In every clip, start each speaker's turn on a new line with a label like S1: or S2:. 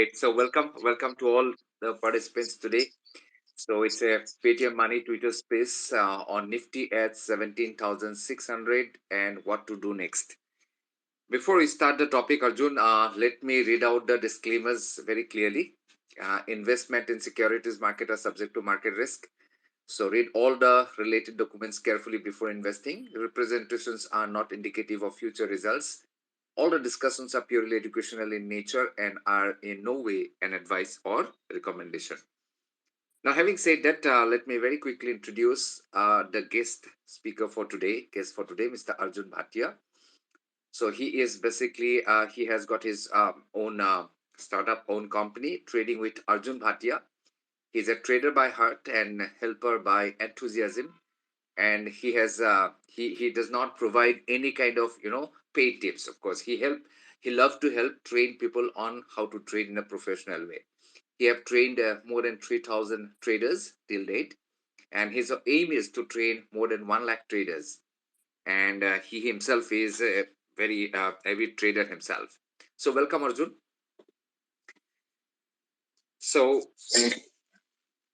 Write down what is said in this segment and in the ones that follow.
S1: Great. So welcome to all the participants today. So it's a Paytm Money Twitter space on Nifty at 17,600 and what to do next. Before we start the topic, Arjun, let me read out the disclaimers very clearly. Investment in securities market are subject to market risk. So read all the related documents carefully before investing. Representations are not indicative of future results. All the discussions are purely educational in nature and are in no way an advice or recommendation. Now, having said that, let me very quickly introduce the guest for today, Mr. Arjun Bhatia. So he is basically he has got his own startup, own company, trading with Arjun Bhatia. He's a trader by heart and helper by enthusiasm, and he does not provide any kind of paid tips. Of course, he loves to help train people on how to trade in a professional way. He have trained more than 3,000 traders till date, and his aim is to train more than 1 lakh traders. And he himself is a very avid trader himself. So welcome, Arjun. So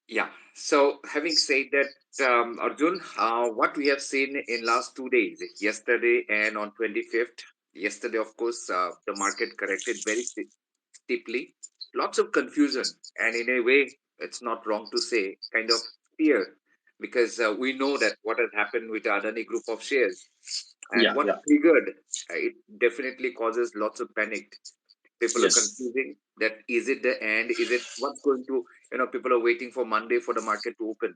S1: yeah. So having said that, Arjun, what we have seen in last 2 days, yesterday and on 25th, yesterday, of course, the market corrected very steeply. Lots of confusion, and in a way, it's not wrong to say, kind of fear, because we know that what has happened with the Adani group of shares and
S2: Yeah,
S1: what
S2: yeah,
S1: triggered it definitely causes lots of panic. People are
S2: yes.
S1: confusing that is it the end, is it what's going to, people are waiting for Monday for the market to open.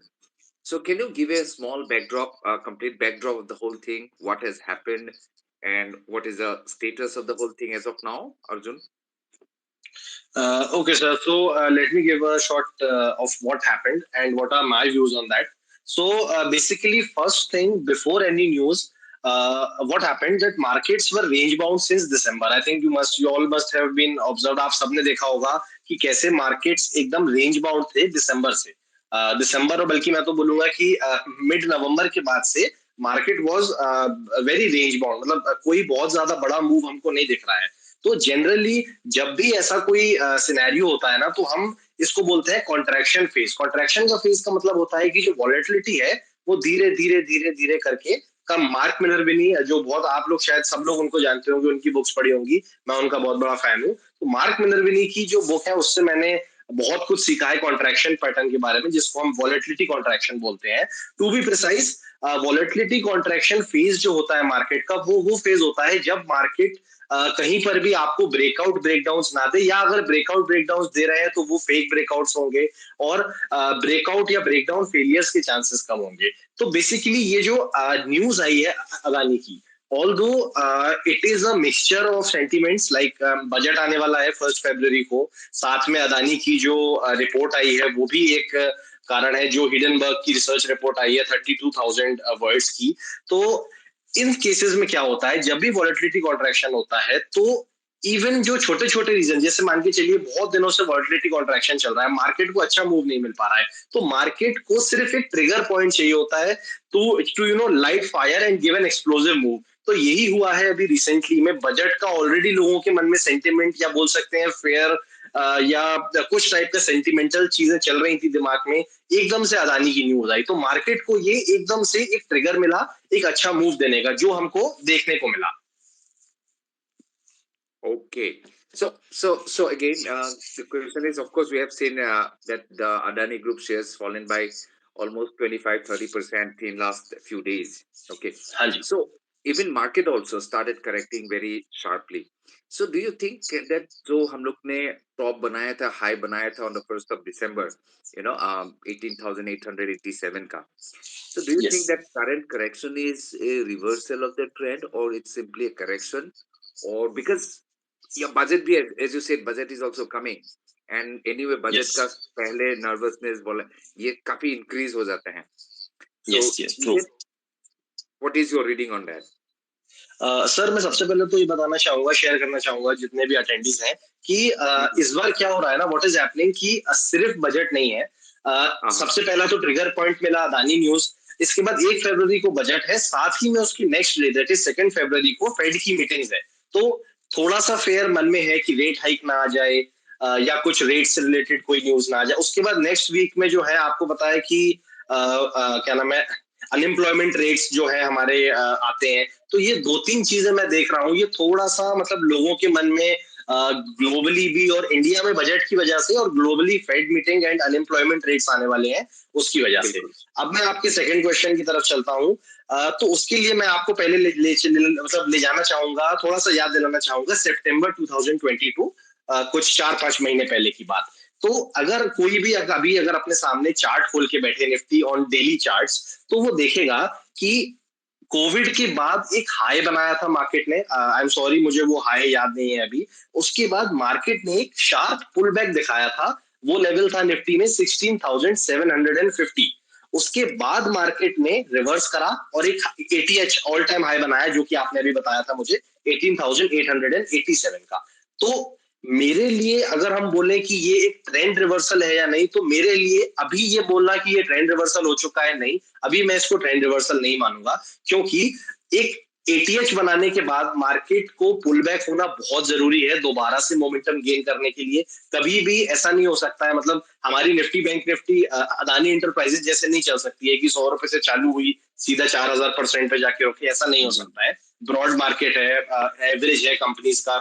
S1: So can you give a small backdrop, complete backdrop of the whole thing, what has happened and what is the status of the whole thing as of now, Arjun?
S2: Okay, sir. So let me give a short of what happened and what are my views on that. So basically, first thing before any news, what happened that markets were range bound since December. I think you all must have been observed. आप सबने देखा होगा कि कैसे markets एकदम range bound थे दिसंबर से. दिसंबर और बल्कि मैं तो बोलूंगा कि मिड नवंबर के बाद से market was very range bound मतलब कोई बहुत ज्यादा बड़ा मूव हमको नहीं दिख रहा है. तो जनरली जब भी ऐसा कोई सिनेरियो होता है ना तो हम इसको बोलते हैं कॉन्ट्रैक्शन फेज. कॉन्ट्रैक्शन का फेज का मतलब होता है कि जो वॉलेटिलिटी है वो धीरे धीरे धीरे धीरे करके कम. मार्क मिनर्विनी जो बहुत आप लोग शायद सब लोग उनको जानते होंगे, उनकी बुक्स पढ़ी होंगी. मैं उनका बहुत बड़ा फैन हूँ. तो मार्क मिनर्विनी की जो बुक है उससे मैंने बहुत कुछ सीखा है कॉन्ट्रैक्शन पैटर्न के बारे में, जिसको हम वॉलेटिलिटी कॉन्ट्रैक्शन बोलते हैं. To be precise, volatility contraction phase जो होता है मार्केट का वो फेज होता है जब मार्केट कहीं पर भी आपको ब्रेकआउट ब्रेकडाउन्स ना दे, या अगर ब्रेकआउट ब्रेकडाउन्स दे रहे हैं तो वो फेक ब्रेकआउट्स होंगे और ब्रेकआउट या ब्रेकडाउन फेलियर्स के चांसेस कम होंगे. तो बेसिकली ये जो न्यूज आई है अदानी की, although it is a mixture of sentiments. Like budget आने वाला है 1 फरवरी को, साथ में अदानी की जो रिपोर्ट आई है वो भी एक कारण है. जो हिडनबर्ग की रिसर्च रिपोर्ट आई है 32,000 वर्ड्स की. तो इन केसेस में क्या होता है, जब भी वॉलेटिलिटी कॉन्ट्रैक्शन होता है तो इवन जो छोटे छोटे रीजन, जैसे मान के चलिए बहुत दिनों से वॉलेटिलिटी कॉन्ट्रैक्शन चल रहा है, मार्केट को अच्छा मूव नहीं मिल पा रहा है, तो मार्केट को सिर्फ एक ट्रिगर पॉइंट चाहिए होता है to to light fire and give an explosive move. तो यही हुआ है अभी रिसेंटली में. बजट का ऑलरेडी लोगों के मन में सेंटिमेंट या बोल सकते हैं फेयर या कुछ टाइप का सेंटिमेंटल चीजें चल रही थी दिमाग में. एकदम से अदानी की न्यूज आई तो मार्केट को ये एकदम से एक ट्रिगर मिला एक अच्छा मूव देने का, जो हमको देखने को मिला.
S1: Okay. So again, the question is, of course, we have seen that the Adani Group shares fallen by almost 25-30% in last few days. Okay.
S2: हाँ जी.
S1: So even market also started correcting very sharply. So do you think that जो हम लोग ने top बनाया था, high बनाया था on the 1st of December, 18,887 का. So do you think
S2: Yes.
S1: that current correction is a reversal of the trend or it's simply a correction? Or because your budget भी, as you said, budget is also coming, and anyway budget का
S2: Yes.
S1: पहले nervousness बोला ये काफी increase हो जाते हैं. So
S2: Yes. Yes.
S1: is
S2: True.
S1: it, what is your reading on that?
S2: Sir मैं सबसे पहले तो ये बताना चाहूंगा, शेयर करना चाहूंगा जितने भी अटेंडीज हैं कि
S1: Mhm.
S2: इस बार क्या हो रहा है ना, व्हाट इज हैपनिंग कि सिर्फ बजट नहीं है.
S1: Uh-huh.
S2: सबसे पहला तो ट्रिगर पॉइंट मिला अदानी न्यूज. इसके बाद 1 फरवरी को बजट है, साथ ही में उसकी नेक्स्ट डे दैट इज 2 फरवरी को फेड की मीटिंग्स है. तो थोड़ा सा फेयर मन में है कि रेट हाइक ना आ जाए, या कुछ रेट से रिलेटेड कोई न्यूज ना आ जाए। उसके बाद नेक्स्ट वीक में जो है आपको पता है कि क्या नाम है, अनएम्प्लॉयमेंट रेट्स जो है हमारे आते हैं। तो ये दो तीन चीजें मैं देख रहा हूँ, ये थोड़ा सा मतलब लोगों के मन में ग्लोबली भी और इंडिया में बजट की वजह से और globally fade meeting and unemployment rates आने वाले हैं उसकी वजह से।
S1: बिल्कुल।
S2: अब मैं आपके सेकंड क्वेश्चन की तरफ चलता हूँ। तो उसके लिए मैं आपको पहले मतलब ले जाना चाहूंगा, थोड़ा सा याद दिलाना चाहूंगा सितंबर 2022, कुछ 4-5 महीने पहले की बात। तो अगर कोई भी अभी अगर अपने सामने चार्ट खोल के बैठे निफ्टी ऑन डेली चार्ट्स, तो वो देखेगा कि कोविड के बाद एक हाई बनाया था मार्केट ने। आई एम सॉरी, मुझे वो हाई याद नहीं है अभी। उसके बाद मार्केट ने एक शार्प पुल बैक दिखाया था। वो लेवल था निफ्टी में 16,750। उसके बाद मार्केट ने रिवर्स करा और एक एटीएच ऑल टाइम हाई बनाया, जो कि आपने अभी बताया था मुझे, 18,887 का। तो मेरे लिए अगर हम बोले कि ये एक ट्रेंड रिवर्सल है या नहीं, तो मेरे लिए अभी ये बोलना कि ये ट्रेंड रिवर्सल हो चुका है, नहीं, अभी मैं इसको ट्रेंड रिवर्सल नहीं मानूंगा। क्योंकि एक एटीएच बनाने के बाद मार्केट को पुल बैक होना बहुत जरूरी है दोबारा से मोमेंटम गेन करने के लिए। कभी भी ऐसा नहीं हो सकता है, मतलब हमारी Nifty bank Nifty Adani enterprises जैसे नहीं चल सकती है कि 100 रुपए से चालू हुई सीधा 4,000% पे जाके रुकी, ऐसा नहीं हो सकता है। ब्रॉड मार्केट है, एवरेज है कंपनीज का,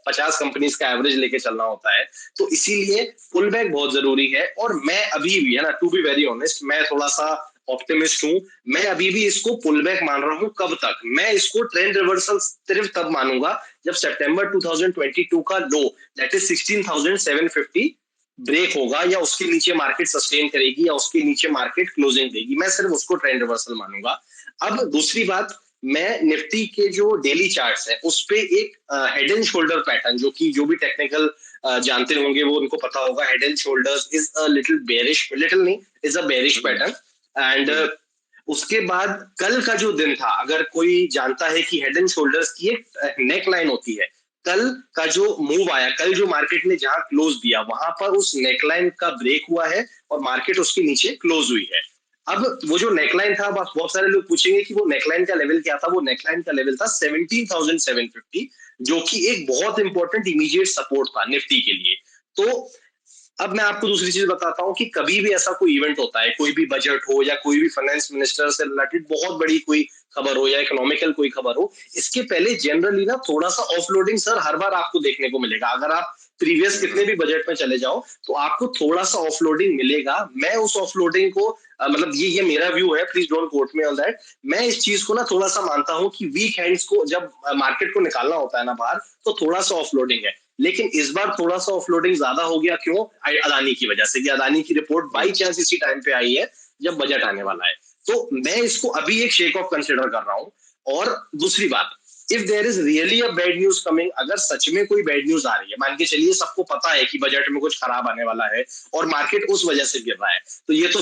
S2: 50 कंपनीज का एवरेज लेके चलना होता है। तो इसीलिए पुल बैक बहुत जरूरी है। और मैं अभी भी, है ना, टू बी वेरी ऑनेस्ट, मैं थोड़ा सा ऑप्टिमिस्ट हूँ। मैं अभी भी इसको पुल बैक मान रहा हूँ। कब तक? मैं इसको ट्रेंड रिवर्सल सिर्फ तब मानूंगा जब सितंबर 2022 का लो, दैट इज 16,750, ब्रेक होगा, या उसके नीचे मार्केट सस्टेन करेगी, या उसके नीचे मार्केट क्लोजिंग देगी। मैं सिर्फ उसको ट्रेंड रिवर्सल मानूंगा। अब दूसरी बात, मैं निफ्टी के जो डेली चार्ट्स है उस पे एक हेड एंड शोल्डर पैटर्न, जो कि जो भी टेक्निकल जानते होंगे वो उनको पता होगा, head and shoulders is a little bearish, little नहीं, is a bearish pattern. And उसके बाद कल का जो दिन था, अगर कोई जानता है कि हेड एंड शोल्डर्स की एक नेक लाइन होती है, कल का जो मूव आया, कल जो मार्केट ने जहां क्लोज दिया वहां पर उस नेकलाइन का ब्रेक हुआ है और मार्केट उसके नीचे क्लोज हुई है। अब वो जो नेकलाइन था, बस बहुत सारे लोग पूछेंगे कि वो नेकलाइन का लेवल क्या था। वो नेकलाइन का लेवल था 17,750, जो कि एक बहुत इंपॉर्टेंट इमीडिएट सपोर्ट था निफ्टी के लिए। तो अब मैं आपको दूसरी चीज बताता हूँ कि कभी भी ऐसा कोई इवेंट होता है, कोई भी बजट हो या कोई भी फाइनेंस मिनिस्टर से रिलेटेड बहुत बड़ी कोई खबर हो या इकोनॉमिकल कोई खबर हो, इसके पहले जनरली ना थोड़ा सा ऑफलोडिंग सर हर बार आपको देखने को मिलेगा। अगर आप प्रीवियस कितने भी बजट में चले जाओ तो आपको थोड़ा सा ऑफलोडिंग मिलेगा। मैं उस ऑफलोडिंग को मतलब ये मेरा व्यू है, please don't quote me on that. मैं इस चीज को ना थोड़ा सा मानता हूँ कि वीक हैंड्स को जब मार्केट को निकालना होता है ना बाहर, तो थोड़ा सा ऑफलोडिंग है। लेकिन इस बार थोड़ा सा ऑफलोडिंग ज्यादा हो गया। क्यों? अदानी की वजह से, कि अदानी की रिपोर्ट बाई चांस इसी टाइम पे आई है जब बजट आने वाला है। तो मैं इसको अभी एक शेक ऑफ कंसिडर कर रहा हूँ। और दूसरी बात, if there is really a bad news coming, अगर सच में कोई बैड न्यूज आ रही है, मान के चलिए सबको पता है कि बजट में कुछ खराब आने वाला है और मार्केट उस वजह से गिर रहा है, तो ये तो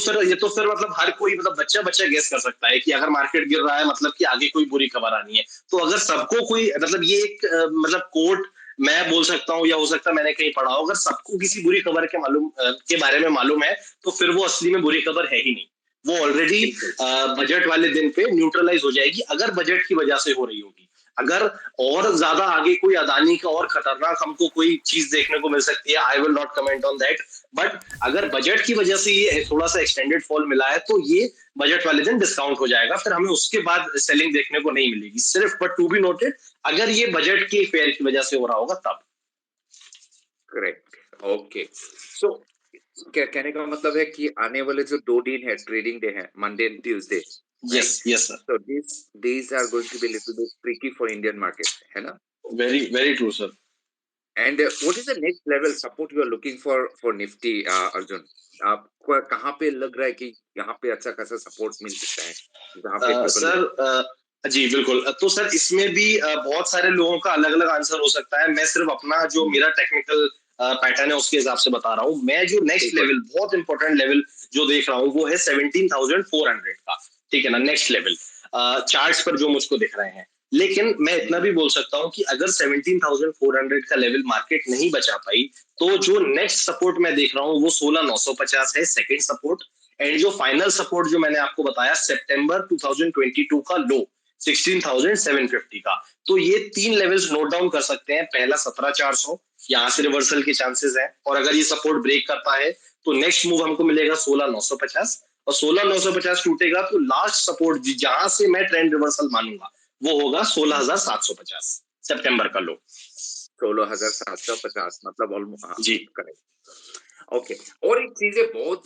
S2: फिर मतलब हर कोई, मतलब बच्चा बच्चा गेस कर सकता है कि अगर मार्केट गिर रहा है मतलब कि आगे कोई बुरी खबर आनी है। तो अगर सबको कोई, मतलब ये एक मतलब कोर्ट मैं बोल सकता हूँ, या हो सकता है मैंने कहीं पढ़ा हो, अगर सबको किसी बुरी खबर के के बारे में मालूम है, तो फिर वो असली में बुरी खबर है ही नहीं। वो ऑलरेडी
S1: बिल्कुल।
S2: बजट वाले दिन पे न्यूट्रलाइज हो जाएगी, अगर बजट की वजह से हो रही होगी। अगर और ज्यादा आगे कोई अदानी का और खतरनाक हमको कोई चीज देखने को मिल सकती है, I will not comment on that. But अगर बजट की वजह से ये थोड़ा सा एक्सटेंडेड फॉल मिला है, तो ये बजट वाले दिन डिस्काउंट हो जाएगा, फिर हमें उसके बाद सेलिंग देखने को नहीं मिलेगी सिर्फ। बट टू बी नोटेड, अगर ये बजट के फेयर की वजह से हो रहा होगा तब।
S1: करेक्ट। ओके। सो कहने का मतलब है कि आने वाले जो 2 दिन है, ट्रेडिंग डे है, Monday and Tuesday,
S2: yes
S1: right?
S2: Yes sir.
S1: So these are going to be a little bit tricky for Indian market, है ना?
S2: Very very true sir.
S1: And what is the next level support you are looking for Nifty, Arjun? आपको कहाँ पे लग रहा है कि यहाँ पे अच्छा खासा सपोर्ट मिल सकता है, जहाँ पे ट्रिपल?
S2: सर जी बिल्कुल। तो सर इसमें भी बहुत सारे लोगों का अलग अलग आंसर हो सकता है। मैं सिर्फ अपना जो मेरा टेक्निकल पैटर्न है उसके हिसाब से बता रहा हूँ। मैं जो नेक्स्ट
S1: बिल्कुल।
S2: लेवल, बहुत इंपॉर्टेंट लेवल जो देख रहा हूँ, वो है 17,400 का। ठीक है ना, नेक्स्ट लेवल चार्ट्स पर जो मुझको दिख रहे हैं। लेकिन मैं इतना भी बोल सकता हूँ कि अगर 17,400 का लेवल मार्केट नहीं बचा पाई, तो जो नेक्स्ट सपोर्ट मैं देख रहा हूँ वो 16,950 है, सेकंड सपोर्ट। एंड जो फाइनल सपोर्ट जो मैंने आपको बताया, सितंबर 2022 का लो, 16,750 का। तो ये 3 लेवल्स नोट डाउन कर सकते हैं। पहला 17,400, यहाँ से रिवर्सल के चांसेस हैं, और अगर ये सपोर्ट ब्रेक करता है तो नेक्स्ट मूव हमको मिलेगा 16,950, और 16,950 टूटेगा तो लास्ट सपोर्ट जहां से मैं ट्रेंड रिवर्सल मानूंगा वो होगा 16,750, सितंबर का लो।
S1: 16,750 मतलब
S2: जी
S1: करेक्ट। ओके, और एक चीज है बहुत,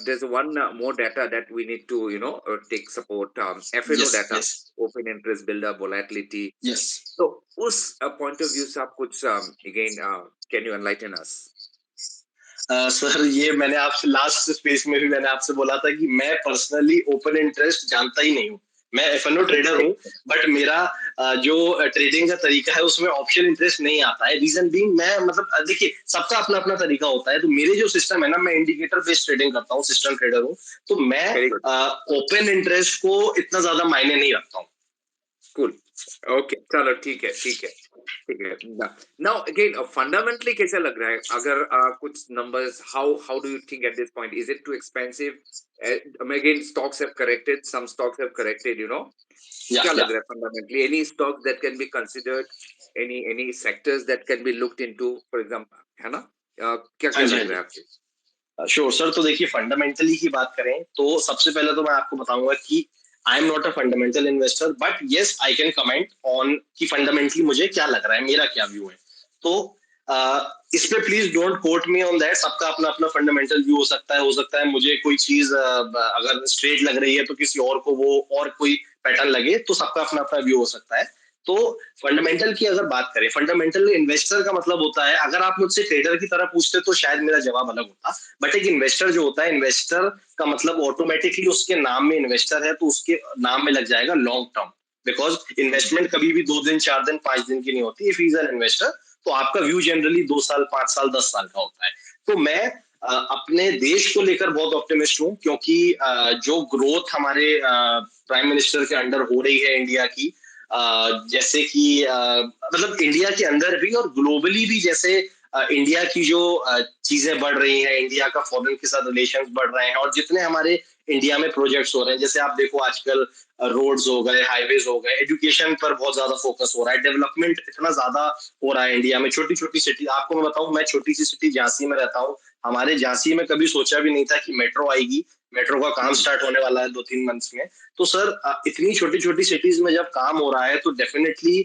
S1: there's one more data that we need to take support, FNO
S2: yes
S1: data,
S2: yes
S1: open interest builder volatility.
S2: Yes.
S1: तो उस पॉइंट ऑफ व्यू से आप कुछ again can you enlighten us?
S2: Sir ये मैंने आपसे लास्ट स्पेस में भी मैंने आपसे बोला था कि मैं पर्सनली ओपन इंटरेस्ट जानता ही नहीं हूँ। मैं एफएनओ ट्रेडर हूँ, बट मेरा जो ट्रेडिंग का तरीका है उसमें ऑप्शन इंटरेस्ट नहीं आता है। रीजन बीइंग मैं मतलब देखिए सबका अपना अपना तरीका होता है। तो मेरे जो सिस्टम है ना, मैं इंडिकेटर बेस्ड ट्रेडिंग करता हूँ, सिस्टम ट्रेडर हूँ। तो मैं
S1: वेरी गुड,
S2: ओपन इंटरेस्ट को इतना ज्यादा मायने नहीं रखता हूँ।
S1: कूल। ओके, चलो ठीक है, ठीक है, ठीक है। नाउ अगेन फंडामेंटली कैसा लग रहा है, अगर कुछ numbers, how do you think at this point, is it too expensive? Again stocks have corrected, some stocks have corrected, क्या
S2: या
S1: लग रहा है fundamentally? Any stock that can be considered, any sectors that can be looked into for example, है ना? क्या
S2: हाँ
S1: क्या
S2: जी हाँ
S1: लग रहा है
S2: जी।
S1: आपको?
S2: Sure sir. तो देखिए फंडामेंटली की बात करें तो सबसे पहले तो मैं आपको बताऊंगा कि I am not a fundamental investor, but yes I can comment on कि फंडामेंटली मुझे क्या लग रहा है, मेरा क्या व्यू है। तो इस पे please don't quote me on that. सबका अपना अपना फंडामेंटल व्यू हो सकता है मुझे कोई चीज अगर स्ट्रेट लग रही है तो किसी और को वो और कोई पैटर्न लगे, तो सबका अपना अपना व्यू हो सकता है। तो फंडामेंटल की अगर बात करें, फंडामेंटल इन्वेस्टर का मतलब होता है, अगर आप मुझसे ट्रेडर की तरह पूछते तो शायद मेरा जवाब अलग होता, बट एक इन्वेस्टर जो होता है, इन्वेस्टर का मतलब ऑटोमेटिकली उसके नाम में इन्वेस्टर है तो उसके नाम में लग जाएगा लॉन्ग टर्म। बिकॉज इन्वेस्टमेंट कभी भी 2 दिन 4 दिन 5 दिन की नहीं होती। इफ इज एन इन्वेस्टर तो आपका व्यू जनरली 2 साल 5 साल 10 साल का होता है। तो मैं अपने देश को लेकर बहुत ऑप्टिमिस्ट हूँ, क्योंकि जो ग्रोथ हमारे प्राइम मिनिस्टर के अंडर हो रही है इंडिया की, जैसे कि मतलब इंडिया के अंदर भी और ग्लोबली भी, जैसे इंडिया की जो चीजें बढ़ रही हैं, इंडिया का फॉरेन के साथ रिलेशन बढ़ रहे हैं, और जितने हमारे इंडिया में प्रोजेक्ट्स हो रहे हैं, जैसे आप देखो आजकल रोड्स हो गए, हाईवेज हो गए, एजुकेशन पर बहुत ज्यादा फोकस हो रहा है, डेवलपमेंट इतना ज्यादा हो रहा है इंडिया में। छोटी छोटी सिटी, आपको मैं बताऊं, मैं छोटी सी सिटी झांसी में रहता हूँ। हमारे झांसी में कभी सोचा भी नहीं था कि मेट्रो आएगी। मेट्रो का काम स्टार्ट होने वाला है 2-3 मंथ्स में। तो सर इतनी छोटी छोटी सिटीज में जब काम हो रहा है तो डेफिनेटली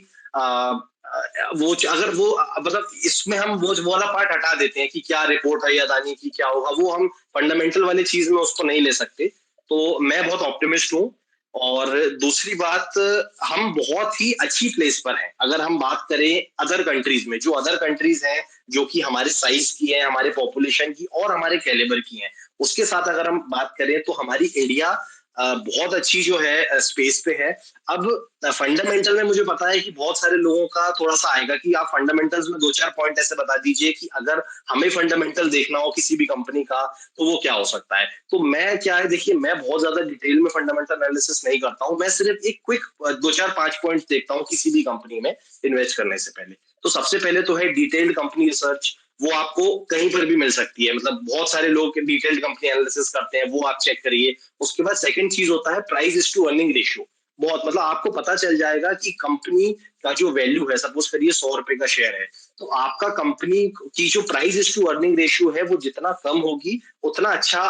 S2: अगर वो मतलब इसमें हम वो वाला पार्ट हटा देते हैं कि क्या रिपोर्ट है अदानी की, क्या होगा, वो हम फंडामेंटल वाली चीज में उसको नहीं ले सकते। तो मैं बहुत ऑप्टिमिस्ट हूँ। और दूसरी बात, हम बहुत ही अच्छी प्लेस पर हैं। अगर हम बात करें अदर कंट्रीज में, जो अदर कंट्रीज हैं जो कि हमारे साइज की है, हमारे पॉपुलेशन की और हमारे कैलिबर की हैं, उसके साथ अगर हम बात करें तो हमारी इंडिया बहुत अच्छी जो है स्पेस पे है। अब फंडामेंटल में मुझे पता है कि बहुत सारे लोगों का थोड़ा सा आएगा कि आप फंडामेंटल्स में 2-4 पॉइंट ऐसे बता दीजिए कि अगर हमें फंडामेंटल देखना हो किसी भी कंपनी का तो वो क्या हो सकता है। तो मैं क्या है, देखिए मैं बहुत ज्यादा डिटेल में फंडामेंटल एनालिसिस नहीं करता हूँ। मैं सिर्फ एक क्विक 2-4-5 पॉइंट देखता हूँ किसी भी कंपनी में इन्वेस्ट करने से पहले। तो सबसे पहले तो है डिटेल्ड कंपनी रिसर्च। वो आपको कहीं पर भी मिल सकती है, मतलब बहुत सारे लोग डिटेल्ड कंपनी एनालिसिस करते हैं, वो आप चेक करिए। उसके बाद सेकंड चीज होता है price is to earning ratio. बहुत मतलब आपको पता चल जाएगा कि कंपनी का जो वैल्यू है, सपोज करिए 100 रुपए का शेयर है, तो आपका कंपनी की जो price is to earning ratio है वो जितना कम होगी उतना अच्छा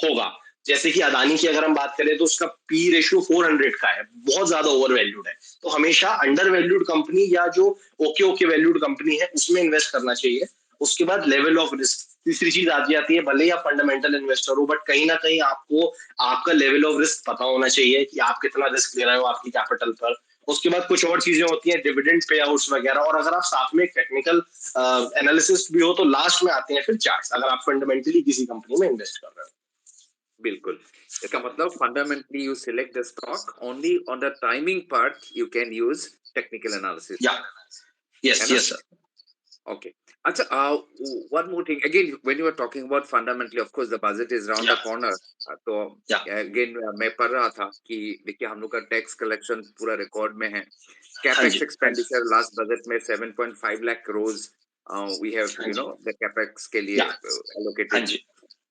S2: होगा। जैसे कि अदानी की अगर हम बात करें तो उसका पी रेशियो 400 का है, बहुत ज्यादा ओवर वैल्यूड है। तो हमेशा अंडर वैल्यूड कंपनी या जो ओके ओके वैल्यूड कंपनी है उसमें इन्वेस्ट करना चाहिए। उसके बाद लेवल ऑफ रिस्क, तीसरी चीज आ जाती है। भले ही आप फंडामेंटल इन्वेस्टर हो, बट कहीं ना कहीं आपको आपका लेवल ऑफ रिस्क पता होना चाहिए कि आप कितना रिस्क ले रहे हो आपकी कैपिटल पर। उसके बाद कुछ और चीजें होती हैं, डिविडेंड पे आउट्स वगैरह। और अगर आप साथ में टेक्निकल एनालिसिस भी हो तो लास्ट में आते हैं फिर चार्ट्स, अगर आप फंडामेंटली किसी कंपनी में इन्वेस्ट कर रहे हो।
S1: बिल्कुल, इसका मतलब fundamentally you select the stock only on the timing part, you can use technical analysis,
S2: या
S1: है
S2: यस
S1: ना?
S2: Yes sir.
S1: Okay. Acha, one more thing. Again, when you were talking about fundamentally, of course, the budget is round
S2: या
S1: the corner. तो
S2: या
S1: again मैं पढ़ रहा था कि देखिए हम लोग का टैक्स कलेक्शन पूरा रिकॉर्ड में है।
S2: हाँ
S1: कैपेक्स
S2: जी हाँ जी
S1: एक्सपेंडिचर लास्ट बजट में 7.5 लाख करोड़ वी हैव
S2: हाँ जी।
S1: द कैपेक्स के लिए
S2: या हाँ
S1: allocated.
S2: Ji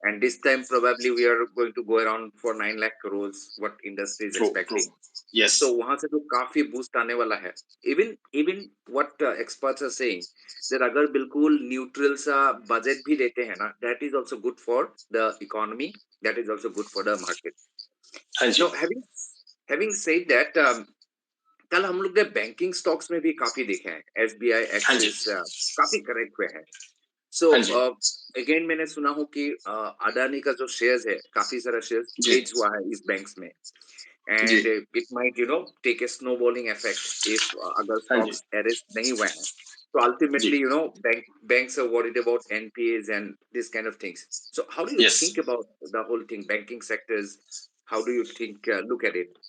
S1: and this time probably we are going to go around for 9 lakh crores what industry is
S2: True, true.
S1: expecting.
S2: Yes.
S1: तो वहां से तो काफी बूस्ट आने वाला है. Even what experts are saying that अगर बिल्कुल न्यूट्रल सा बजट भी देते हैं ना, that is also good for the economy, that is also good for the market.
S2: हाँ जी,
S1: नो हैविंग सेड दैट, कल हम लोग ने बैंकिंग स्टॉक्स में भी काफी देखे हैं. एसबीआई,
S2: हाँ जी,
S1: एक्सिस काफी करेक्ट हुए हैं. सो
S2: हाँ जी,
S1: अगेन मैंने सुना हूँ कि अडानी का जो शेयर्स है, काफी सारा शेयर्स
S2: जी,
S1: प्लेज हुआ है इस बैंक्स में,
S2: जी,
S1: and it might take a snowballing effect if agar
S2: हाँ जी,
S1: stocks arrest nahi hue hain. So
S2: जी,
S1: ultimately banks are worried about NPAs and this kind of things. So how do you
S2: yes.
S1: think about the whole thing, banking sectors? How do you think, look at it?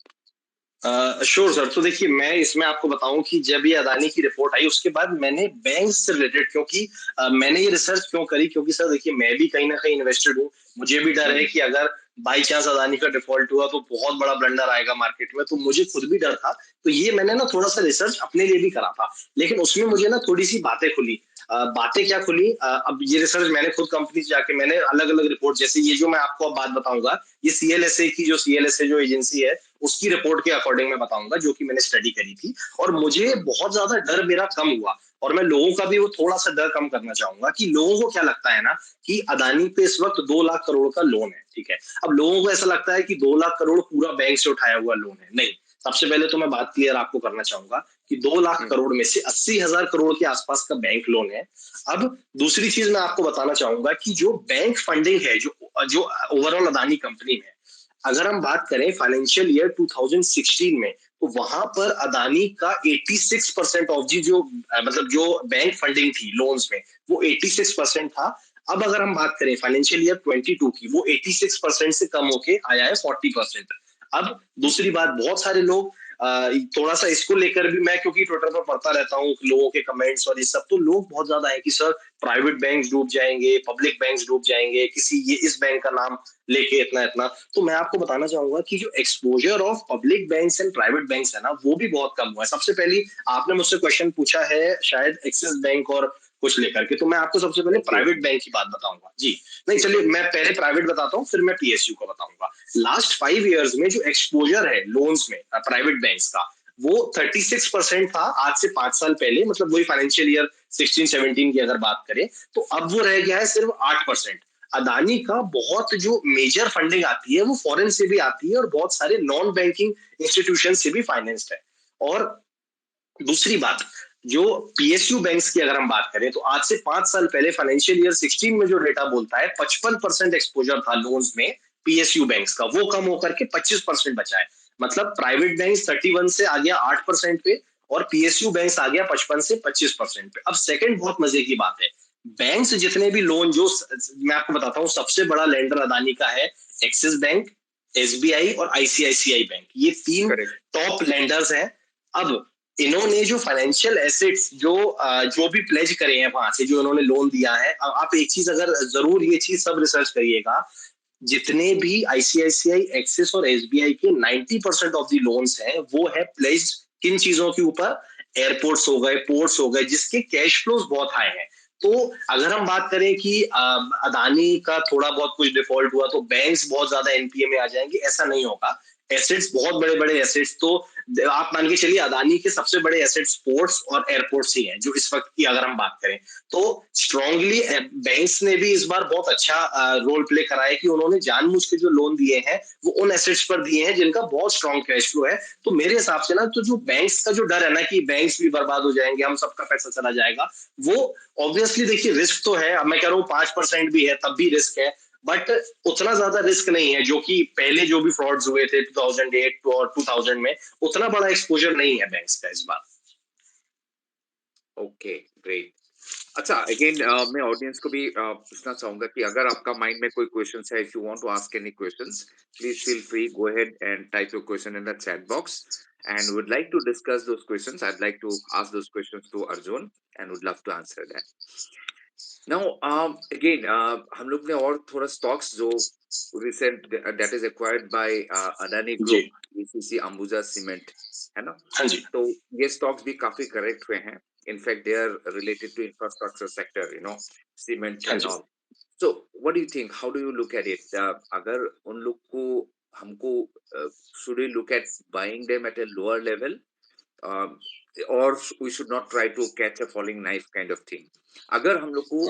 S2: Sure sir. तो देखिए, मैं इसमें आपको बताऊं कि जब ये अदानी की रिपोर्ट आई उसके बाद मैंने बैंक से रिलेटेड, क्योंकि मैंने ये रिसर्च क्यों करी, क्योंकि सर देखिए मैं भी कहीं ना कहीं इन्वेस्टेड हूँ। मुझे भी डर है
S1: Hmm.
S2: कि अगर बाई चांस अदानी का डिफॉल्ट हुआ तो बहुत बड़ा ब्लंडर आएगा मार्केट में, तो मुझे खुद भी डर था। तो ये मैंने ना थोड़ा सा रिसर्च अपने लिए भी करा था, लेकिन उसमें मुझे ना थोड़ी सी बातें खुली। बातें क्या खुली, अब ये रिसर्च मैंने खुद कंपनी से जाके मैंने अलग अलग रिपोर्ट, जैसे ये जो मैं आपको अब बात बताऊंगा, ये सीएलएसए की, जो सीएलएसए जो एजेंसी है उसकी रिपोर्ट के अकॉर्डिंग मैं बताऊंगा, जो कि मैंने स्टडी करी थी। और मुझे बहुत ज्यादा डर मेरा कम हुआ, और मैं लोगों का भी वो थोड़ा सा डर कम करना चाहूंगा कि लोगों को क्या लगता है ना कि अदानी पे इस वक्त 2 लाख करोड़ का लोन है, ठीक है। अब लोगों को ऐसा लगता है कि 2 लाख करोड़ पूरा बैंक से उठाया हुआ लोन है, नहीं। सबसे पहले तो मैं बात क्लियर आपको करना चाहूंगा कि 2 लाख
S1: Hmm.
S2: करोड़ में से 80,000 करोड़ के आसपास का बैंक लोन है। अब दूसरी चीज मैं आपको बताना चाहूंगा कि जो बैंक फंडिंग है, जो जो ओवरऑल अदानी कंपनी में, अगर हम बात करें फाइनेंशियल ईयर 2016 में, तो वहां पर अदानी का 86% ऑफ जी जो मतलब जो बैंक फंडिंग थी लोन्स में, वो 86% था। अब अगर हम बात करें फाइनेंशियल ईयर 22 की, वो 86% से कम होके आया है 40%। अब दूसरी बात, बहुत सारे लोग थोड़ा सा इसको लेकर भी, मैं क्योंकि ट्विटर पर पढ़ता रहता हूँ लोगों के कमेंट्स और ये सब, तो लोग बहुत ज्यादा है कि सर प्राइवेट बैंक डूब जाएंगे, पब्लिक बैंक डूब जाएंगे, किसी ये इस बैंक का नाम लेके इतना इतना। तो मैं आपको बताना चाहूंगा कि जो exposure of public banks and private banks है ना, वो भी बहुत कम हुआ है। सबसे पहले आपने मुझसे क्वेश्चन पूछा है शायद एक्सिस बैंक और कुछ लेकर के, तो मैं आपको सबसे पहले
S1: SBI.
S2: प्राइवेट बैंक की बात बताऊंगा जी। नहीं,
S1: ठीक है.
S2: चलिए मैं पहले प्राइवेट बताता हूँ, फिर मैं पीएसयू का बताऊंगा। लास्ट 5 इयर्स में जो एक्सपोजर है लोन्स में प्राइवेट बैंक्स का, वो 36% था आज से 5 साल पहले, मतलब वही फाइनेंशियल ईयर 16-17 की अगर बात करें, तो अब वो रह गया है सिर्फ 8%। अदानी का बहुत जो मेजर फंडिंग आती है वो फॉरेन से भी आती है, और बहुत सारे नॉन बैंकिंग इंस्टीट्यूशन से भी फाइनेंस्ड है। और दूसरी बात, जो पीएसयू बैंक्स की अगर हम बात करें, तो आज से 5 साल पहले फाइनेंशियल ईयर 16 में जो डेटा बोलता है 55% एक्सपोजर था लोन्स में पीएसयू बैंक्स का, वो कम होकर के 25% बचा है। मतलब प्राइवेट बैंक 31 से आ गया 8% पे, और पीएसयू बैंक्स आ गया 55 से 25% पे। अब सेकंड बहुत मजे की बात है, बैंक्स जितने भी लोन जो मैं आपको बताता हूँ, सबसे बड़ा लेंडर अदानी का है एक्सिस बैंक, एसबीआई और आईसीआईसीआई बैंक, ये तीन
S1: Correct.
S2: टॉप लेंडर्स हैं। अब इन्होंने जो फाइनेंशियल एसेट्स जो भी प्लेज करे हैं वहां से, जो इन्होंने लोन दिया है, आप एक चीज अगर जरूर ये चीज सब रिसर्च करिएगा, जितने भी आईसीआईसीआई, एक्सिस और एसबीआई के 90% ऑफ द लोन्स हैं, वो है प्लेज किन चीजों के ऊपर, एयरपोर्ट्स हो गए, पोर्ट्स हो गए, जिसके कैश फ्लोज बहुत हाई हैं। तो अगर हम बात करें कि अदानी का थोड़ा बहुत कुछ डिफॉल्ट हुआ तो बैंक्स बहुत ज्यादा एनपीए में आ जाएंगे, ऐसा नहीं होगा। एसेट्स बहुत बड़े बड़े एसेट्स, तो आप मान के चलिए अदानी के सबसे बड़े एसेट्स पोर्ट्स और एयरपोर्ट्स ही हैं, जो इस वक्त की अगर हम बात करें। तो स्ट्रांगली बैंक्स ने भी इस बार बहुत अच्छा रोल प्ले करा है कि उन्होंने जानबूझ के जो लोन दिए हैं वो उन एसेट्स पर दिए हैं जिनका बहुत स्ट्रांग कैश फ्लो है। तो मेरे हिसाब से ना, तो जो बैंक्स का जो डर है ना कि बैंक्स भी बर्बाद हो जाएंगे, हम सबका पैसा चला जाएगा, वो ऑब्वियसली देखिए रिस्क तो है। अब मैं कह रहा हूँ 5% भी है तब भी रिस्क है, बट उतना ज्यादा रिस्क नहीं है जो कि पहले जो भी फ्रॉड्स हुए थे 2008 और 2000 में, उतना बड़ा एक्सपोजर नहीं है बैंक्स का इस बार।
S1: Okay, great. अच्छा, अगेन मैं ऑडियंस को भी पूछना चाहूंगा कि अगर आपका माइंड में कोई क्वेश्चंस है, if you want to ask any questions, please feel free, go ahead and type your question in the chat box, and would like to discuss those questions. I'd like to ask those questions to Arjun and would love to answer that. Now, again, हम लोग ने और थोड़ा stocks जो recent that is acquired by Adani
S2: ji,
S1: Group, ACC Ambuja Cement, है ना?
S2: हाँ जी,
S1: तो ये stocks भी काफी correct हुए हैं. In fact, they are related to infrastructure sector, cement
S2: हाँ
S1: and
S2: ji.
S1: all. So, what do you think? How do you look at it? अगर उन लोग को हमको should we look at buying them at a lower level, um, or we should not try to catch a falling knife kind of thing? अगर हम लोग को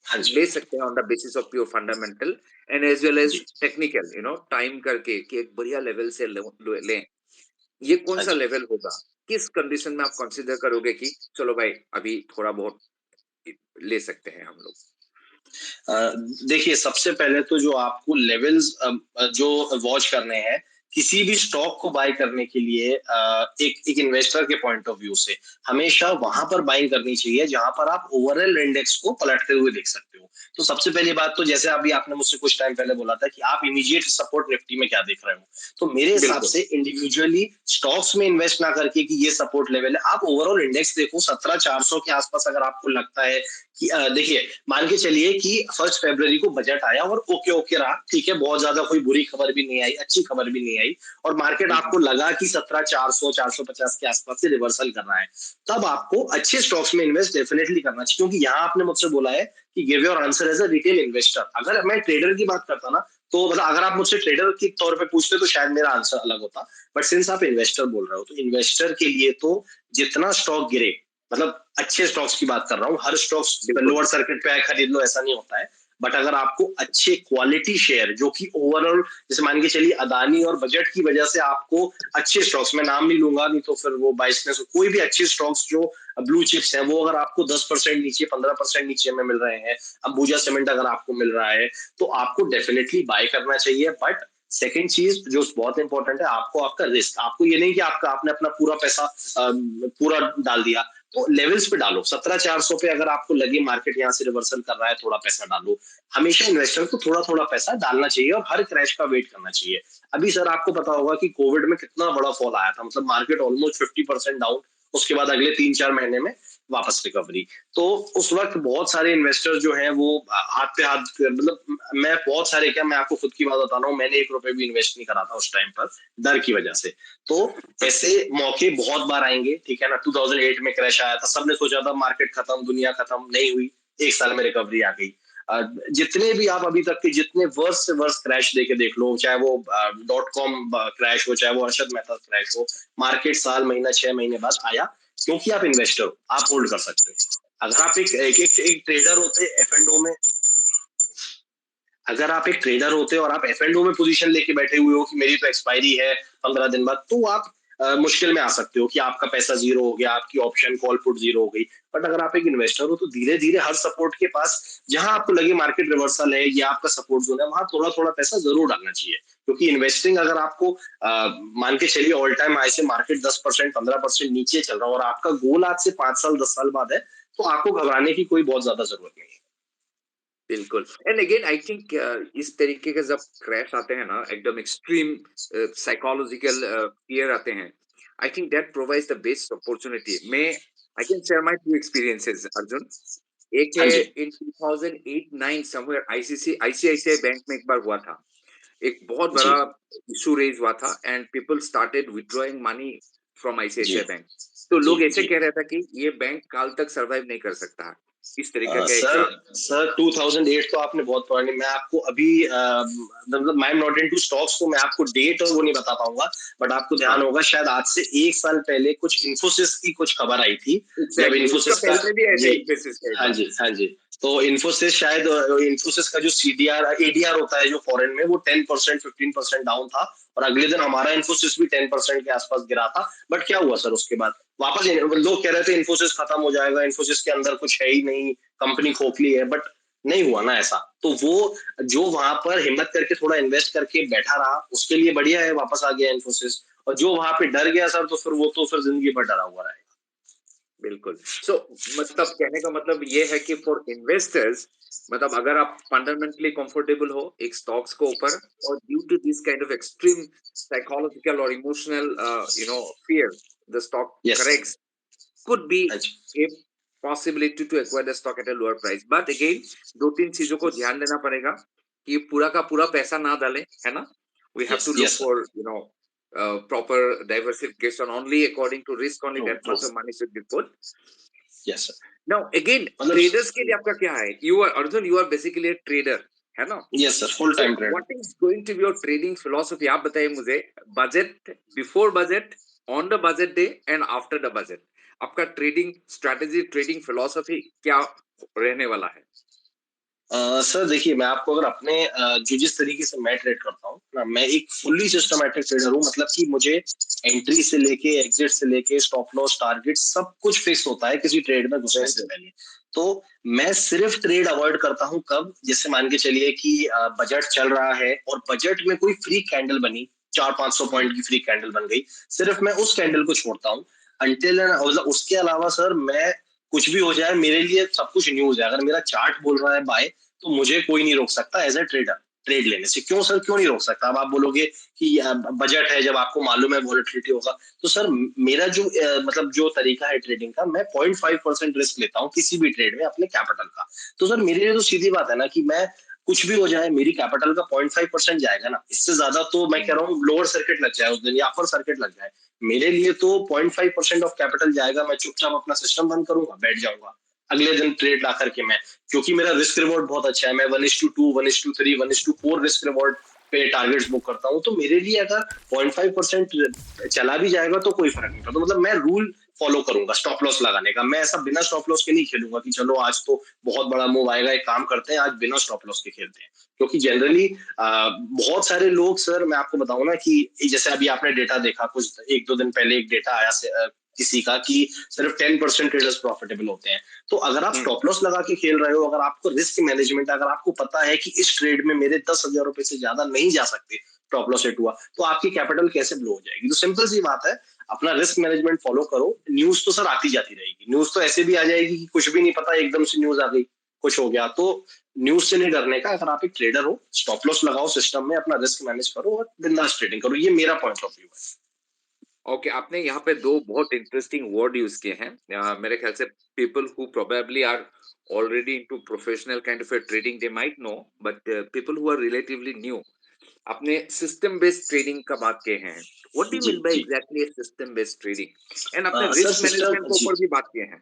S2: हाँ जी
S1: ले सकते हैं on the basis of pure fundamental and as well as
S2: ji
S1: technical, time करके कि एक बढ़िया लेवल से लें, ये कौन
S2: हाँ
S1: सा
S2: जी
S1: लेवल होगा? किस कंडीशन में आप कंसीडर करोगे कि चलो भाई अभी थोड़ा बहुत ले सकते हैं हम लोग?
S2: देखिए सबसे पहले तो जो आपको लेवल्स जो वॉच करने हैं किसी भी स्टॉक को बाय करने के लिए एक एक इन्वेस्टर के पॉइंट ऑफ व्यू से हमेशा वहां पर बाइंग करनी चाहिए जहां पर आप ओवरऑल इंडेक्स को पलटते हुए देख सकते हो। तो सबसे पहली बात तो जैसे अभी आपने मुझसे कुछ टाइम पहले बोला था कि आप इमीडिएट सपोर्ट निफ्टी में क्या देख रहे हो, तो मेरे हिसाब
S1: बिल्कुल।
S2: से इंडिविजुअली स्टॉक्स में इन्वेस्ट ना करके कि ये सपोर्ट लेवल है, आप ओवरऑल इंडेक्स देखो 17,400 के आसपास अगर आपको लगता है कि देखिए मान के चलिए कि 1 फरवरी को बजट आया और ओके ओके रहा, ठीक है, बहुत ज्यादा कोई बुरी खबर भी नहीं आई, अच्छी खबर भी नहीं आई, और मार्केट
S1: हम्म,
S2: आपको लगा कि 17,400 450 के आसपास से रिवर्सल कर रहा है, तब आपको अच्छे स्टॉक्स में इन्वेस्ट डेफिनेटली करना चाहिए। क्योंकि यहाँ आपने मुझसे बोला है कि give your answer as a retail investor, अगर मैं ट्रेडर की बात करता ना, तो मतलब अगर आप मुझसे ट्रेडर के तौर पे पूछते तो शायद मेरा आंसर अलग होता, बट सिंस आप इन्वेस्टर बोल रहे हो तो इन्वेस्टर के लिए तो जितना स्टॉक गिरे, मतलब अच्छे स्टॉक्स की बात कर रहा हूँ, हर स्टॉक्स
S1: बिल्कुल।
S2: लोअर सर्किट पे आए खरीद लो ऐसा नहीं होता है, बट अगर आपको अच्छे क्वालिटी शेयर जो कि ओवरऑल जैसे मान के चलिए अदानी और बजट की वजह से आपको अच्छे स्टॉक्स, मैं नाम नहीं लूंगा नहीं तो फिर वो बाइसनेस, कोई भी अच्छे स्टॉक्स जो ब्लू चिप्स है वो अगर आपको 10% नीचे 15% नीचे में मिल रहे हैं, अंबुजा सीमेंट अगर आपको मिल रहा है, तो आपको डेफिनेटली बाय करना चाहिए। बट सेकंड चीज जो बहुत इंपॉर्टेंट है, आपको आपका रिस्क, आपको ये नहीं कि आपका आपने अपना पूरा पैसा पूरा डाल दिया, तो लेवल्स पे डालो। 17,400 पे अगर आपको लगे मार्केट यहाँ से रिवर्सल कर रहा है, थोड़ा पैसा डालो। हमेशा इन्वेस्टर को थोड़ा थोड़ा पैसा डालना चाहिए और हर क्रैश का वेट करना चाहिए। अभी सर आपको पता होगा कि कोविड में कितना बड़ा फॉल आया था, मतलब मार्केट ऑलमोस्ट 50% डाउन, उसके बाद अगले 3-4 महीने में वापस रिकवरी। तो उस वक्त बहुत सारे इन्वेस्टर जो हैं वो हाथ पे हाथ, मतलब मैं बहुत सारे, क्या मैं आपको खुद की बात बता रहा हूँ, मैंने 1 रुपए भी इन्वेस्ट नहीं करा था उस टाइम पर, डर की वजह से। तो ऐसे मौके बहुत बार आएंगे, ठीक है ना। 2008 में क्रैश आया था, सबने सोचा था मार्केट खत्म, दुनिया खत्म, नहीं हुई, 1 साल में रिकवरी आ गई। जितने भी आप अभी तक के जितने वर्स्ट से वर्स्ट क्रैश देके देख लो, चाहे वो .com क्रैश हो, चाहे वो अर्शद मेहता क्रैश हो, मार्केट साल महीना 6 महीने बाद आया, क्योंकि आप इन्वेस्टर हो, आप होल्ड कर सकते हो। अगर आप एक ट्रेडर होते एफ एंड ओ में, अगर आप एक ट्रेडर होते और आप एफ&ओ में पोजीशन लेके बैठे हुए हो कि मेरी तो एक्सपायरी है 15 दिन बाद, तो आप मुश्किल में आ सकते हो कि आपका पैसा जीरो हो गया, आपकी ऑप्शन कॉल पुट जीरो हो गई। बट अगर आप एक इन्वेस्टर हो तो धीरे धीरे हर सपोर्ट के पास, जहां आपको लगे मार्केट रिवर्सल है या आपका सपोर्ट जोन है, वहां थोड़ा थोड़ा पैसा जरूर डालना चाहिए। क्योंकि इन्वेस्टिंग अगर आपको मान के चलिए ऑल टाइम हाई से मार्केट 10% 15% नीचे चल रहा है और आपका गोल आज से 5 साल 10 साल बाद है, तो आपको घबराने की कोई बहुत ज्यादा जरूरत नहीं है।
S1: बिल्कुल। एंड अगेन आई थिंक इस तरीके के जब क्रैश आते हैं ना, एकदम एक्सट्रीम साइकोलॉजिकल फियर आते हैं, I think that provides the best opportunity. मैं I can share my two experiences Arjun. एक
S2: हाँ
S1: है
S2: जी
S1: इन 2008-9 समवेयर आईसीआईसीआई बैंक में एक बार हुआ था। एक बहुत
S2: जी
S1: बड़ा इशू रेज हुआ था and people started withdrawing money from
S2: जी
S1: आईसीआईसीआई बैंक। तो
S2: जी
S1: लोग ऐसे
S2: जी
S1: कह रहे था कि ये बैंक काल तक सरवाइव नहीं कर सकता है। इस तरीके का एक
S2: सर सर 2008 तो आपने बहुत पुरानी, मैं आपको अभी मतलब I am not into stocks, तो मैं आपको डेट और वो नहीं बता पाऊंगा, बट आपको ध्यान
S1: हाँ,
S2: होगा शायद आज से 1 साल पहले कुछ इन्फोसिस की कुछ खबर आई थी। जब
S1: एग्जैक्टली उसका
S2: इन्फोसिस का,
S1: पहले भी ऐसे
S2: जी,
S1: इन्फोसिस का एक
S2: हाँ
S1: बार।
S2: जी हाँ जी, तो इन्फोसिस शायद इन्फोसिस का जो सीडीआर एडीआर होता है जो फॉरेन में, वो 10% 15% डाउन था, और अगले दिन हमारा इन्फोसिस भी 10% के आसपास गिरा था। बट क्या हुआ सर उसके बाद, वापस लोग कह रहे थे इन्फोसिस खत्म हो जाएगा, इन्फोसिस के अंदर कुछ है ही नहीं, कंपनी खोखली है, बट नहीं हुआ ना ऐसा। तो वो जो वहां पर हिम्मत करके थोड़ा इन्वेस्ट करके बैठा रहा, उसके लिए बढ़िया है, वापस आ गया इन्फोसिस। और जो वहां पे डर गया सर, तो फिर वो तो फिर जिंदगी भर डरा हुआ रहेगा।
S1: बिल्कुल। सो मतलब कहने का मतलब ये है कि फॉर इन्वेस्टर्स, मतलब अगर आप फंडामेंटली कंफर्टेबल हो एक स्टॉक्स के ऊपर और due to this kind of extreme psychological और emotional fear, the stock
S2: yes sir.
S1: Corrects, could be
S2: हाँ जी
S1: a possibility to acquire the stock at a lower price. But again, दो तीन चीजों को ध्यान देना पड़ेगा कि पूरा का पूरा पैसा ना डालें, है ना? We have
S2: yes
S1: to look
S2: yes
S1: for,
S2: sir.
S1: proper diversification only according to risk, only
S2: true
S1: that
S2: true.
S1: much of money should be put.
S2: Yes sir.
S1: Now again,
S2: मतलब
S1: traders के लिए आपका क्या है? You are Arjun, you are basically a trader. है ना?
S2: Yes sir, full
S1: तो
S2: time trade.
S1: What is going to be your trading philosophy, आप बताइए मुझे। Budget, before budget, on the budget day and after the budget, आपका trading strategy, trading philosophy क्या रहने वाला है?
S2: सर देखिए, मैं आपको अगर अपने जो जिस तरीके से मैं ट्रेड करता हूँ ना, मैं एक फुल्ली सिस्टमैटिक ट्रेडर हूँ। मतलब कि मुझे एंट्री से लेके एग्जिट से लेके स्टॉप लॉस टारगेट सब कुछ फिक्स होता है किसी ट्रेड में घुसने से
S1: ओके।
S2: पहले। तो मैं सिर्फ ट्रेड अवॉइड करता हूँ कब, जैसे मान के चलिए कि बजट चल रहा है और बजट में कोई फ्री कैंडल बनी, 400-500
S1: हम्म।
S2: पॉइंट की फ्री कैंडल बन गई, सिर्फ मैं उस कैंडल को छोड़ता हूँ। अनटिल मतलब उसके अलावा सर मैं, कुछ भी हो जाए मेरे लिए सब कुछ न्यूज है। अगर मेरा चार्ट बोल रहा है बाय, तो मुझे कोई नहीं रोक सकता एज ए ट्रेडर ट्रेड लेने से। क्यों सर, क्यों नहीं रोक सकता? अब आप बोलोगे कि बजट है, जब आपको मालूम है वॉलेटिलिटी होगा, तो सर मेरा जो मतलब जो तरीका है ट्रेडिंग का, मैं 0.5% रिस्क लेता हूँ किसी भी ट्रेड में अपने कैपिटल का। तो सर मेरे लिए तो सीधी बात है ना कि मैं, कुछ भी हो जाए मेरी कैपिटल का 0.5% जाएगा ना, इससे ज्यादा तो मैं कह
S1: हम्म।
S2: रहा हूँ लोअर सर्किट लग जाए उस दिन या अपर सर्किट लग जाए, मेरे लिए तो 0.5% ऑफ कैपिटल जाएगा। मैं चुपचाप अपना सिस्टम बंद करूंगा, बैठ जाऊंगा अगले दिन ट्रेड ला करके मैं, क्योंकि मेरा रिस्क रिवॉर्ड बहुत अच्छा है। मैं 1:2, 1:3, 1:4 रिस्क रिवॉर्ड पे टारगेट्स बुक करता हूँ। तो मेरे लिए अगर 0.5% चला भी जाएगा तो कोई फर्क नहीं पड़ता। मतलब मैं रूल फॉलो करूंगा स्टॉप लॉस लगाने का। मैं ऐसा बिना स्टॉप लॉस के नहीं खेलूंगा कि चलो आज तो बहुत बड़ा मूव आएगा, एक काम करते हैं आज बिना स्टॉप लॉस के खेलते हैं। क्योंकि जनरली बहुत सारे लोग सर, मैं आपको बताऊं ना कि जैसे अभी आपने डेटा देखा कुछ 1-2 दिन पहले, एक डेटा आया से, किसी का कि सिर्फ 10% ट्रेडर्स प्रॉफिटेबल होते हैं। तो अगर आप
S1: हम्म।
S2: स्टॉप लॉस लगा के खेल रहे हो, अगर आपको रिस्क मैनेजमेंट, अगर आपको पता है कि इस ट्रेड में मेरे 10,000 रुपए से ज्यादा नहीं जा सकते, स्टॉप लॉस हिट हुआ, तो आपकी कैपिटल कैसे ब्लो हो जाएगी? तो सिंपल सी बात है, अपना रिस्क मैनेजमेंट फॉलो करो। न्यूज तो सर आती जाती रहेगी, न्यूज तो ऐसे भी आ जाएगी कि कुछ भी नहीं पता, एकदम से न्यूज आ गई, कुछ हो गया। तो न्यूज से नहीं डरने का। अगर आप एक ट्रेडर हो, स्टॉप लॉस लगाओ सिस्टम में, अपना रिस्क मैनेज करो और बिंदास ट्रेडिंग करो। ये मेरा पॉइंट ऑफ व्यू है।
S1: ओके, आपने यहाँ पे दो बहुत इंटरेस्टिंग वर्ड यूज किए हैं। मेरे ख्याल से people who probably are already into professional kind of a trading they might know, but people who are relatively new, आपने सिस्टम बेस्ड ट्रेडिंग का बात किए हैं। व्हाट डू यू
S2: जी
S1: मीन बाय
S2: जी।
S1: Exactly system based trading? And आपने
S2: sir
S1: risk
S2: system
S1: management के
S2: जी
S1: ऊपर भी बात किए हैं।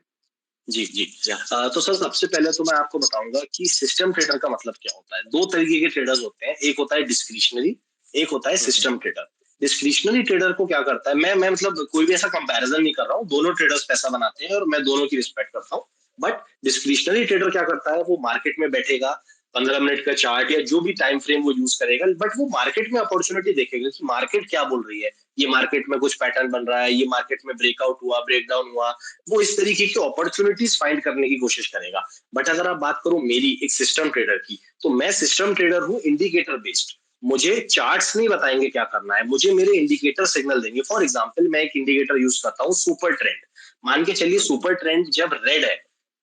S2: जी जी।
S1: या।
S2: तो सर सबसे पहले तो मैं आपको बताऊंगा कि सिस्टम ट्रेडर का मतलब क्या होता है। दो तरीके के ट्रेडर्स होते हैं, एक होता है डिस्क्रिशनरी, एक होता है
S1: हम्म।
S2: System trader. डिस्क्रिशनरी ट्रेडर को क्या करता है, मैं मतलब कोई भी ऐसा कंपैरिजन नहीं कर रहा हूँ, दोनों ट्रेडर्स पैसा बनाते हैं और मैं दोनों की रिस्पेक्ट करता हूँ। बट डिस्क्रिशनरी ट्रेडर क्या करता है, वो मार्केट में बैठेगा, 15 मिनट का चार्ट या जो भी टाइम फ्रेम वो यूज करेगा, बट वो मार्केट में अपॉर्चुनिटी देखेगा कि मार्केट क्या बोल रही है, ये मार्केट में कुछ पैटर्न बन रहा है, ये मार्केट में ब्रेकआउट हुआ, ब्रेकडाउन हुआ, वो इस तरीके की अपॉर्चुनिटीज फाइंड करने की कोशिश करेगा। बट अगर आप बात करो मेरी एक सिस्टम ट्रेडर की, तो मैं सिस्टम ट्रेडर हूँ इंडिकेटर बेस्ड। मुझे चार्ट्स नहीं बताएंगे क्या करना है, मुझे मेरे इंडिकेटर सिग्नल देंगे। फॉर एग्जाम्पल मैं एक इंडिकेटर यूज करता हूँ सुपर ट्रेंड। मान के चलिए
S1: हम्म।
S2: सुपर ट्रेंड जब रेड है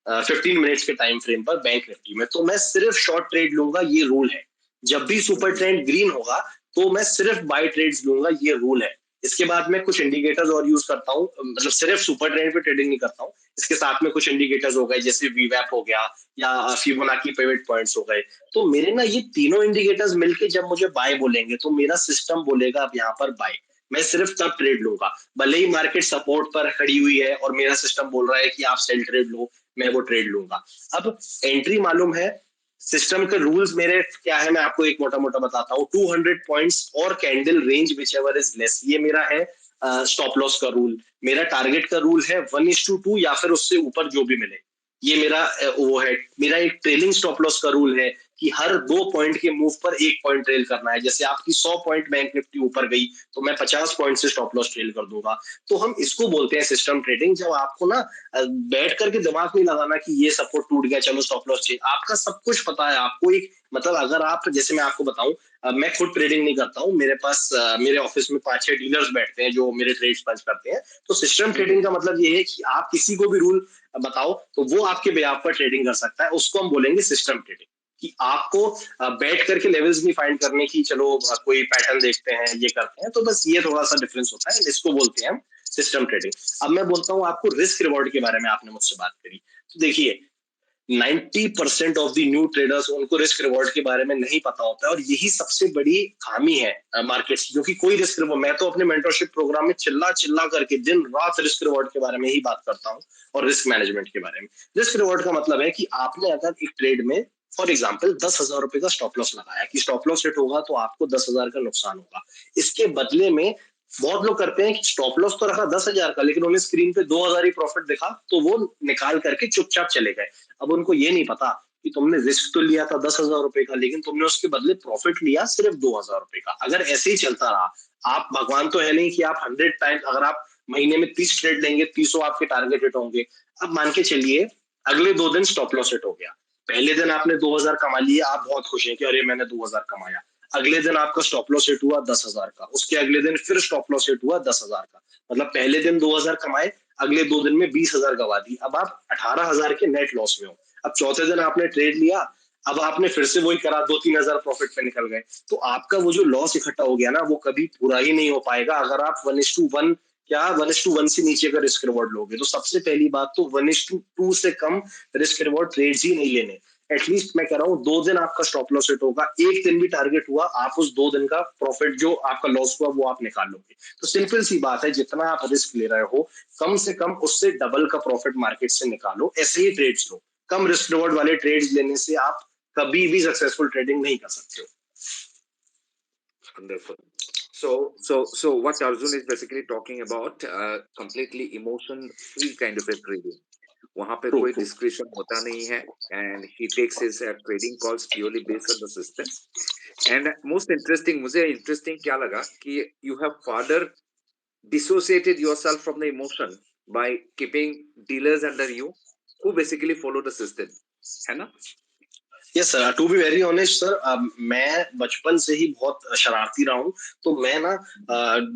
S2: 15 मिनट्स के टाइम फ्रेम पर बैंक निफ्टी में, तो मैं सिर्फ शॉर्ट ट्रेड लूंगा, ये रूल है। जब भी सुपर
S1: हम्म।
S2: ट्रेंड ग्रीन होगा, तो मैं सिर्फ बाय ट्रेड्स लूंगा, ये रूल है। इसके बाद मैं कुछ इंडिकेटर्स और यूज करता हूँ, मतलब सिर्फ सुपर ट्रेंड पे ट्रेडिंग नहीं करता हूँ, इसके साथ में कुछ इंडिकेटर्स हो गए, जैसे वीवैप हो गया या फिबोनाची पिवट पॉइंट्स हो गए। तो मेरे ना ये तीनों इंडिकेटर्स मिलके जब मुझे बाय बोलेंगे, तो मेरा सिस्टम बोलेगा अब यहाँ पर बाय। मैं सिर्फ तब ट्रेड लूंगा, भले ही मार्केट सपोर्ट पर खड़ी हुई है और मेरा सिस्टम बोल रहा है कि आप सेल ट्रेड लो, मैं वो ट्रेड लूंगा। अब एंट्री मालूम है, सिस्टम के रूल्स मेरे क्या है, मैं आपको एक मोटा मोटा बताता हूँ। 200 पॉइंट्स और candle range which ever is less, ये मेरा है स्टॉप लॉस का रूल। मेरा टारगेट का रूल है 1:2 या फिर उससे ऊपर जो भी मिले, ये मेरा वो है। मेरा एक ट्रेलिंग स्टॉप लॉस का रूल है कि हर 2 पॉइंट के मूव पर 1 पॉइंट ट्रेल करना है। जैसे आपकी 100 पॉइंट बैंक निफ्टी ऊपर गई, तो मैं 50 पॉइंट से स्टॉप लॉस ट्रेल कर दूंगा। तो हम इसको बोलते हैं सिस्टम ट्रेडिंग। जब आपको ना बैठ करके दिमाग नहीं लगाना कि ये सपोर्ट टूट गया चलो स्टॉप लॉस चाहिए, आपका सब कुछ पता है आपको। एक मतलब अगर आप, जैसे मैं आपको बताऊं, मैं खुद ट्रेडिंग नहीं करता हूँ, मेरे पास मेरे ऑफिस में 5-6 डीलर्स बैठते हैं जो मेरे ट्रेड्स पंच करते हैं। तो सिस्टम
S1: हम्म।
S2: ट्रेडिंग का मतलब ये है कि आप किसी को भी रूल बताओ तो वो आपके बेहाफ पर ट्रेडिंग कर सकता है, उसको हम बोलेंगे सिस्टम ट्रेडिंग। कि आपको बैठ करके लेवल्स नहीं फाइंड करने की, चलो कोई पैटर्न देखते हैं ये करते हैं, तो बस ये थोड़ा सा डिफरेंस होता है, इसको बोलते हैं हम सिस्टम ट्रेडिंग। अब मैं बोलता हूँ आपको रिस्क रिवॉर्ड के बारे में, आपने मुझसे बात करी, तो देखिए 90% ऑफ द न्यू ट्रेडर्स, उनको रिस्क रिवॉर्ड के बारे में नहीं पता होता है, और यही सबसे बड़ी खामी है मार्केट्स, जो कि कोई रिस्क रिवॉर्ड, मैं तो अपने मेंटरशिप प्रोग्राम में चिल्ला चिल्ला करके दिन रात रिस्क रिवॉर्ड के बारे में ही बात करता हूँ और रिस्क मैनेजमेंट के बारे में। रिस्क रिवॉर्ड का मतलब है कि आपने अगर एक ट्रेड में फॉर एग्जाम्पल 10,000 रुपए का स्टॉप लॉस लगाया कि स्टॉप लॉस हिट होगा तो आपको 10,000 का नुकसान होगा। इसके बदले में बहुत लोग करते हैं कि स्टॉप लॉस तो रखा 10,000 का, लेकिन उन्हें स्क्रीन पे 2,000 ही प्रॉफिट दिखा तो वो निकाल करके चुपचाप चले गए। अब उनको ये नहीं पता कि तुमने रिस्क तो लिया था 10,000 रुपए का, लेकिन तुमने उसके बदले प्रॉफिट लिया सिर्फ 2,000 रुपए का। अगर ऐसे ही चलता रहा, आप भगवान तो है नहीं कि आप 100 टाइम, अगर आप महीने में 30 ट्रेड लेंगे, 30 आपके टारगेट हिट होंगे। अब मान के चलिए अगले 2 दिन स्टॉप लॉस हिट हो गया, पहले दिन आपने 2,000 कमा लिए, आप बहुत खुश हैं कि अरे मैंने 2,000 कमाया। अगले दिन आपका स्टॉप लॉस हिट हुआ 10,000 का, उसके अगले दिन फिर स्टॉप लॉस हिट हुआ 10,000 का। मतलब पहले दिन 2,000 कमाए, अगले 2 दिन में 20,000 गवा दी। अब आप 18,000 के नेट लॉस में हो। अब चौथे दिन आपने ट्रेड लिया, अब आपने फिर से वही करा, 2-3 हजार प्रॉफिट पे निकल गए। तो आपका वो जो लॉस इकट्ठा हो गया ना, वो कभी पूरा ही नहीं हो पाएगा अगर आप 1:1, क्या 1:1 से नीचे का रिस्क रिवॉर्ड लोगे। तो सबसे पहली बात तो 1:2 से कम रिस्क रिवॉर्ड ट्रेड्स ही नहीं लेने। एटलीस्ट मैं कह रहा हूँ 2 दिन आपका स्टॉप लॉस हिट होगा, एक दिन भी टारगेट हुआ, आप उस 2 दिन का प्रॉफिट जो आपका लॉस हुआ वो आप निकाल लोगे। तो सिंपल सी बात है, जितना आप रिस्क ले रहे हो कम से कम उससे डबल का प्रॉफिट मार्केट से निकालो, ऐसे ही ट्रेड्स लो। कम रिस्क रिवॉर्ड वाले ट्रेड्स लेने से आप कभी भी सक्सेसफुल ट्रेडिंग नहीं कर सकते हो।
S1: Wonderful. So what Arjun is basically talking about, completely emotion free kind of a trading. वहां पे
S2: ट्रू
S1: कोई
S2: ट्रू।
S1: डिस्क्रिप्शन होता नहीं है, and he takes his trading calls purely based on the system. And most interesting, मुझे interesting क्या लगा कि you have further dissociated yourself from the emotion by keeping dealers under you who basically follow the system, है ना?
S2: Yes sir, to be very honest sir, मैं बचपन से ही बहुत शरारती रहा हूँ। तो मैं ना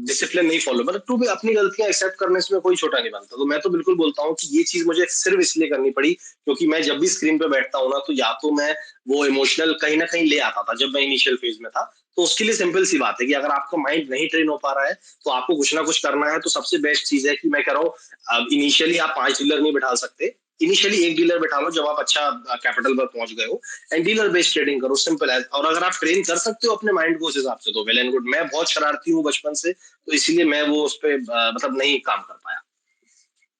S2: डिसिप्लिन नहीं फॉलो, मतलब टू बी अपनी गलतियां एक्सेप्ट करने से मैं कोई छोटा नहीं बनता। तो मैं तो बिल्कुल बोलता हूँ कि ये चीज मुझे सिर्फ इसलिए करनी पड़ी क्योंकि मैं जब भी स्क्रीन पे बैठता हूँ ना, तो या तो मैं वो इमोशनल कहीं ना कहीं ले आता था जब मैं इनिशियल फेज में था। तो उसके लिए सिंपल सी बात है कि अगर आपका माइंड नहीं ट्रेन हो पा रहा है तो आपको कुछ ना कुछ करना है। तो सबसे बेस्ट चीज है कि मैं कह रहा हूँ इनिशियली आप 5 डीलर नहीं बैठा सकते, इनिशियली एक डीलर बैठा लो जब आप अच्छा कैपिटल पर पहुंच गए हो, एंड डीलर बेस्ड ट्रेडिंग करो, सिंपल है। और अगर आप ट्रेन कर सकते हो अपने माइंड को उस हिसाब से तो वेल एंड गुड। मैं बहुत शरारती हूँ बचपन से, तो इसीलिए मैं वो उस पर मतलब नहीं काम कर पाया।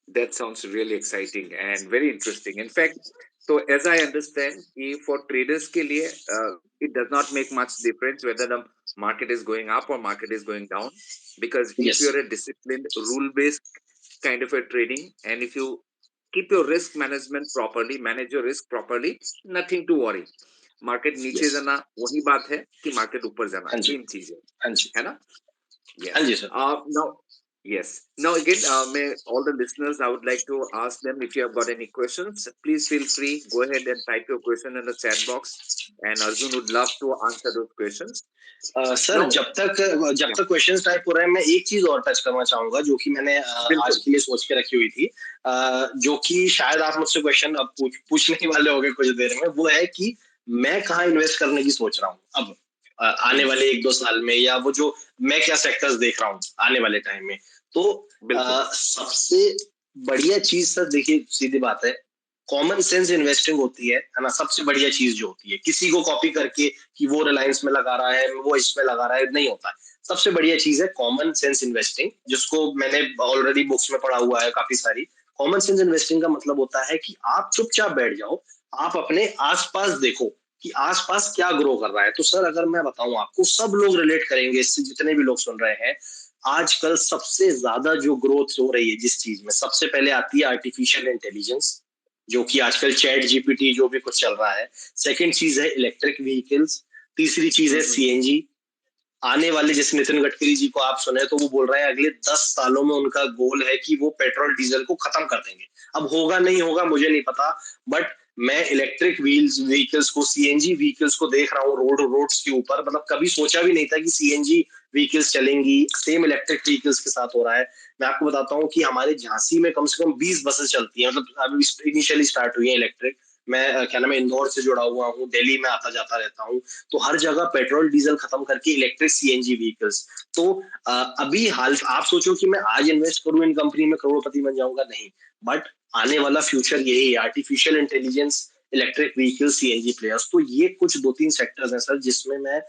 S1: That sounds really exciting and very interesting. In fact, so as I understand, for traders के लिए it does not make much difference whether the market is going up or market is going down, because if
S2: yes
S1: you are a disciplined, rule-based kind of a trading, and if you keep your risk management properly, manage your risk properly, nothing to worry. Market नीचे
S2: yes.
S1: जाना वही बात है कि market ऊपर जाना,
S2: हाँ जी।
S1: Same चीज
S2: हाँ जी।
S1: है ना?
S2: हाँ
S1: Yes.
S2: Ji sir.
S1: Now, yes. Now again, may all the listeners, I would like to ask them if you have got any questions, please feel free. Go ahead and type your question in the chat box, and Arjun would love to answer those questions.
S2: Sir
S1: Now,
S2: जब
S1: yeah,
S2: तक questions type हो रहे हैं, मैं एक चीज और touch करना चाहूंगा जो कि मैंने आज
S1: बिल्कुल,
S2: के लिए सोच के रखी हुई थी, जो कि शायद आप मुझसे क्वेश्चन अब पूछने ही वाले होंगे कुछ देर में। वो है कि मैं कहाँ इन्वेस्ट करने की सोच रहा हूँ अब आने वाले 1-2 साल में, या वो जो मैं क्या सेक्टर्स देख रहा हूँ आने वाले टाइम में। तो
S1: बिल्कुल,
S2: सबसे बढ़िया चीज सर देखिए, सीधी बात है, कॉमन सेंस इन्वेस्टिंग होती है ना। सबसे बढ़िया चीज जो होती है, किसी को कॉपी करके कि वो रिलायंस में लगा रहा है, वो इसमें लगा रहा है, नहीं होता है। सबसे बढ़िया चीज है कॉमन सेंस इन्वेस्टिंग, जिसको मैंने ऑलरेडी बुक्स में पढ़ा हुआ है काफी सारी। कॉमन सेंस इन्वेस्टिंग का मतलब होता है कि आप चुपचाप बैठ जाओ, आप अपने आसपास देखो कि आसपास क्या ग्रो कर रहा है। तो सर अगर मैं बताऊं आपको, सब लोग रिलेट करेंगे इससे, जितने भी लोग सुन रहे हैं। आजकल सबसे ज्यादा जो ग्रोथ हो रही है जिस चीज में, सबसे पहले आती है आर्टिफिशियल इंटेलिजेंस, जो कि आजकल चैट जीपीटी जो भी कुछ चल रहा है। सेकंड चीज है इलेक्ट्रिक व्हीकल्स। तीसरी चीज है
S1: हम्म,
S2: सीएनजी। आने वाले, जैसे नितिन गडकरी जी को आप सुने तो वो बोल रहे हैं अगले 10 सालों में उनका गोल है कि वो पेट्रोल डीजल को खत्म कर देंगे। अब होगा नहीं होगा मुझे नहीं पता, बट मैं इलेक्ट्रिक व्हील्स व्हीकल्स को, सीएनजी व्हीकल्स को देख रहा हूँ रोड्स के ऊपर। मतलब कभी सोचा भी नहीं था कि सीएनजी व्हीकल्स चलेंगी। सेम इलेक्ट्रिक व्हीकल्स के साथ हो रहा है। मैं आपको बताता हूँ कि हमारे झांसी में कम से कम 20 बसेस चलती हैं, मतलब अभी इनिशियली स्टार्ट हुई है इलेक्ट्रिक। मैं क्या नाम है, इंदौर से जुड़ा हुआ हूँ, दिल्ली में आता जाता रहता हूँ। तो हर जगह पेट्रोल डीजल खत्म करके इलेक्ट्रिक सीएनजी व्हीकल्स। तो अभी हाल आप सोचो कि मैं आज इन्वेस्ट करूं इन कंपनी में करोड़पति बन जाऊंगा, नहीं। बट आने वाला फ्यूचर यही है, artificial intelligence, electric vehicle, CNG players. तो ये कुछ 2-3 सेक्टर्स हैं सर जिसमें मैं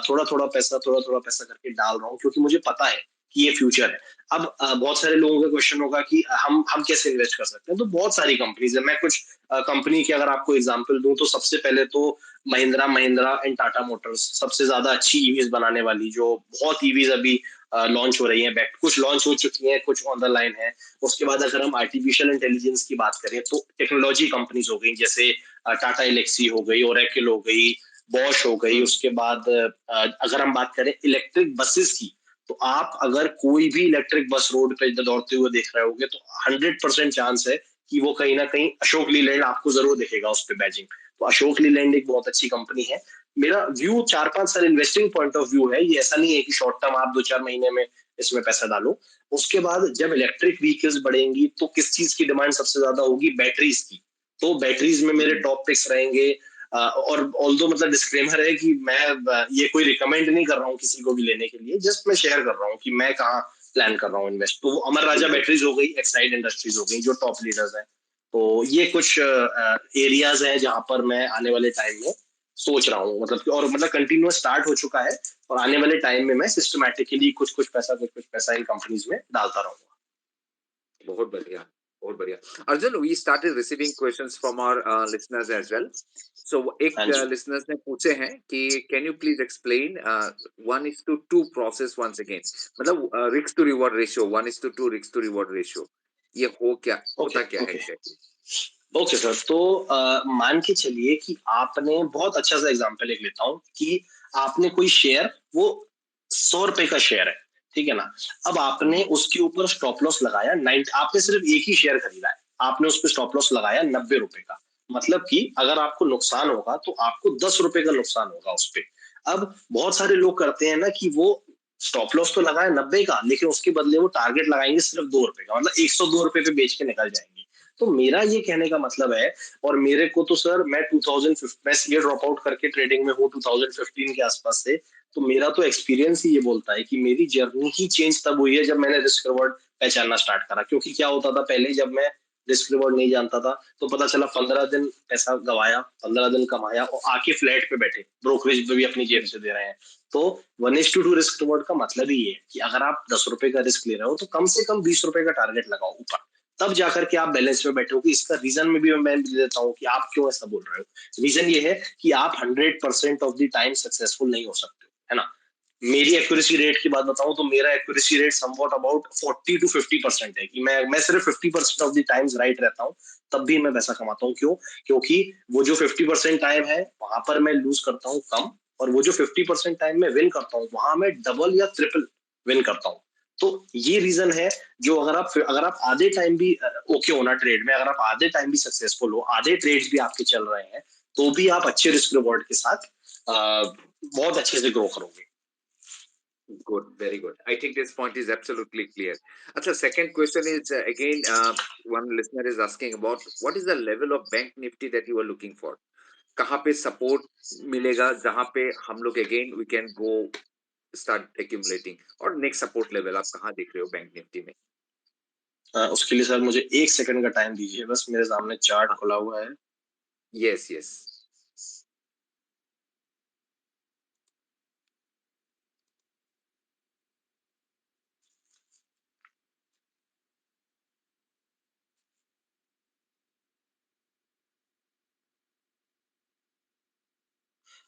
S2: थोड़ा थोड़ा पैसा करके डाल रहा हूँ, क्योंकि मुझे पता है कि ये फ्यूचर है। अब बहुत सारे लोगों का क्वेश्चन होगा कि हम कैसे इन्वेस्ट कर सकते हैं। तो बहुत सारी कंपनीज है। मैं कुछ कंपनी के अगर आपको एग्जांपल दूं तो सबसे पहले तो महिंद्रा महिंद्रा एंड टाटा मोटर्स सबसे ज्यादा अच्छी ईवीज बनाने वाली, जो बहुत ईवीज अभी लॉन्च हो रही हैं, कुछ लॉन्च हो चुकी हैं, कुछ ऑन द लाइन है। उसके बाद अगर हम आर्टिफिशियल इंटेलिजेंस की बात करें तो टेक्नोलॉजी कंपनीज हो गई, जैसे टाटा एलेक्सी हो गई, ओरेकल हो गई, बॉश हो गई।
S1: हम्म,
S2: उसके बाद अगर हम बात करें इलेक्ट्रिक बसेस की, तो आप अगर कोई भी इलेक्ट्रिक बस रोड पे दौड़ते हुए देख रहे होगे तो 100% चांस है कि वो कहीं ना कहीं अशोक लीलैंड आपको जरूर दिखेगा उस पे बैजिंग। तो अशोक लीलैंड एक बहुत अच्छी कंपनी है। मेरा व्यू 4-5 साल इन्वेस्टिंग पॉइंट ऑफ व्यू है, ये ऐसा नहीं है कि शॉर्ट टर्म आप 2-4 महीने में इसमें पैसा डालो। उसके बाद जब इलेक्ट्रिक व्हीकल्स बढ़ेंगी तो किस चीज की डिमांड सबसे ज्यादा होगी? बैटरीज की। तो बैटरीज में मेरे
S1: हम्म,
S2: टॉप पिक्स रहेंगे। और ऑल्दो मतलब डिस्क्लेमर है कि मैं ये कोई रिकमेंड नहीं कर रहा हूँ किसी को भी लेने के लिए, जस्ट मैं शेयर कर रहा हूँ कि मैं कहाँ प्लान कर रहा हूँ इन्वेस्ट। तो वो अमर राजा
S1: बिल्कुल।
S2: बैटरीज हो गई, एक्साइड इंडस्ट्रीज हो गई, जो टॉप लीडर्स हैं। तो ये कुछ एरियाज हैं जहां पर मैं आने वाले टाइम में सोच रहा हूँ, मतलब और मतलब कंटिन्यूअस स्टार्ट हो चुका है। और आने वाले टाइम में मैं सिस्टमैटिकली कुछ कुछ पैसा इन कंपनीज में डालता रहूंगा।
S1: बहुत बढ़िया, बहुत बढ़िया। Arjun, we started receiving questions from our listeners as well. So
S2: हाँ
S1: एक
S2: जी।
S1: लिसनर्स ने पूछे हैं कि can you please explain 1:2 process once again, मतलब risk to reward ratio, 1:2 risk to reward ratio, ये हो क्या,
S2: ओके
S1: होता क्या है
S2: ओके
S1: एग्जैक्टली?
S2: Okay sir. तो मान के चलिए कि आपने बहुत अच्छा सा एग्जांपल एक लेता हूँ कि आपने कोई शेयर, वो 100 रुपए का शेयर है, ठीक है ना। अब आपने उसके ऊपर स्टॉप लॉस लगाया, 9, आपने सिर्फ एक ही शेयर खरीदा है, आपने उस पर स्टॉप लॉस लगाया 90 रुपए का। मतलब कि अगर आपको नुकसान होगा तो आपको 10 रुपए का नुकसान होगा उस पे। अब बहुत सारे लोग करते हैं ना कि वो स्टॉप लॉस तो लगाए 90 का, लेकिन उसके बदले वो टारगेट लगाएंगे सिर्फ 2 रुपए का, मतलब 102 रुपए पे बेच के निकल जाएंगे। तो मेरा ये कहने का मतलब है, और मेरे को तो सर मैं 2015 मैं सीए ड्रॉप आउट करके ट्रेडिंग में हूँ 2015 के आसपास से। तो मेरा तो एक्सपीरियंस ही ये बोलता है कि मेरी जर्नी ही चेंज तब हुई है जब मैंने रिस्क रिवॉर्ड पहचानना स्टार्ट करा। क्योंकि क्या होता था पहले, जब मैं रिस्क रिवॉर्ड नहीं जानता था तो पता चला 15 दिन पैसा गवाया, 15 दिन कमाया और आके फ्लैट पे बैठे ब्रोकरेज में भी अपनी जेब से दे रहे हैं। तो 1:2 रिस्क रिवॉर्ड का मतलब ही है कि अगर आप 10 रुपए का रिस्क ले रहे हो तो कम से कम 20 रुपए का टारगेट लगाओ ऊपर, तब जाकर के आप बैलेंस में बैठोगे। इसका रीजन में भी मैं दे देता हूँ कि आप क्यों ऐसा बोल रहे हो। रीजन ये है कि आप 100% ऑफ द टाइम सक्सेसफुल नहीं हो सकते हो, है ना। मेरी एक्यूरेसी रेट की बात बताऊं तो मेरा accuracy rate somewhat about 40 to 50% है, कि मैं सिर्फ 50% ऑफ द टाइम्स राइट रहता हूँ, तब भी मैं पैसा कमाता हूँ। क्यों? क्योंकि वो जो 50% टाइम है वहां पर मैं लूज करता हूँ कम, और वो जो 50% टाइम में विन करता हूँ वहां मैं डबल या ट्रिपल विन करता हूँ। तो ये रीजन है। जो अगर आप आधे टाइम भी ओके होना ट्रेड में, अगर आप आधे टाइम भी सक्सेसफुल हो, आधे ट्रेड्स भी आपके चल रहे हैं, तो भी आप अच्छे रिस्क रिवॉर्ड के साथ बहुत अच्छे से ग्रो करोगे।
S1: Good, very good. I think this point is absolutely clear. Acha, second question is again, one listener is asking about what is the level of bank nifty that you are looking for? कहाँ पे support मिलेगा जहाँ पे हम लोग again we can go start accumulating, और next support level आप कहाँ देख रहे हो बैंक निफ्टी में?
S2: उसके लिए सर मुझे 1 सेकंड का टाइम दीजिए, बस मेरे सामने चार्ट
S1: हाँ,
S2: खुला हुआ है।
S1: Yes yes.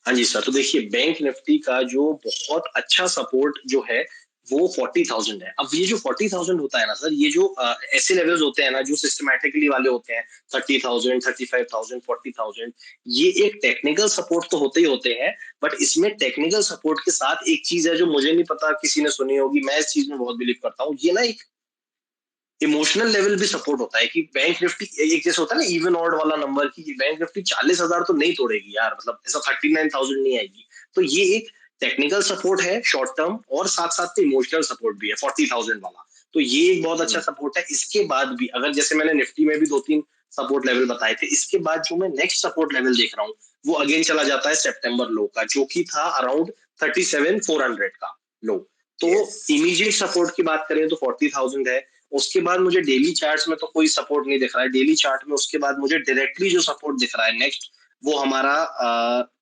S2: हाँ जी सर। तो देखिए बैंक निफ्टी का जो बहुत अच्छा सपोर्ट जो है वो 40,000 है। अब ये जो 40,000 होता है ना सर, ये जो ऐसे लेवल्स होते हैं ना जो सिस्टमैटिकली वाले होते हैं, 30,000, 35,000, 40,000, ये एक टेक्निकल सपोर्ट तो होते ही होते हैं। बट इसमें टेक्निकल सपोर्ट के साथ एक चीज है जो मुझे नहीं पता किसी ने सुनी होगी, मैं इस चीज में बहुत बिलीव करता हूँ, ये ना एक इमोशनल लेवल भी सपोर्ट होता है। कि बैंक निफ्टी एक जैसे होता है ना इवन ऑड वाला नंबर, की बैंक निफ्टी 40,000 तो नहीं तोड़ेगी यार, मतलब ऐसा 39,000 नहीं आएगी। तो ये एक टेक्निकल सपोर्ट है शॉर्ट टर्म, और साथ साथ में इमोशनल सपोर्ट भी है 40,000 वाला। तो ये एक बहुत अच्छा
S1: हम्म,
S2: सपोर्ट है। इसके बाद भी अगर जैसे मैंने निफ्टी में भी 2-3 सपोर्ट लेवल बताए थे, इसके बाद जो मैं नेक्स्ट सपोर्ट लेवल देख रहा हूँ वो अगेन चला जाता है सितंबर लो का, जो कि था अराउंड 37,400 का लो। तो
S1: यस।
S2: इमीडिएट सपोर्ट की बात करें तो 40,000 है। उसके बाद मुझे डेली चार्ट्स में तो कोई सपोर्ट नहीं दिख रहा है। डेली चार्ट में उसके बाद मुझे डायरेक्टली जो सपोर्ट दिख रहा है नेक्स्ट, वो हमारा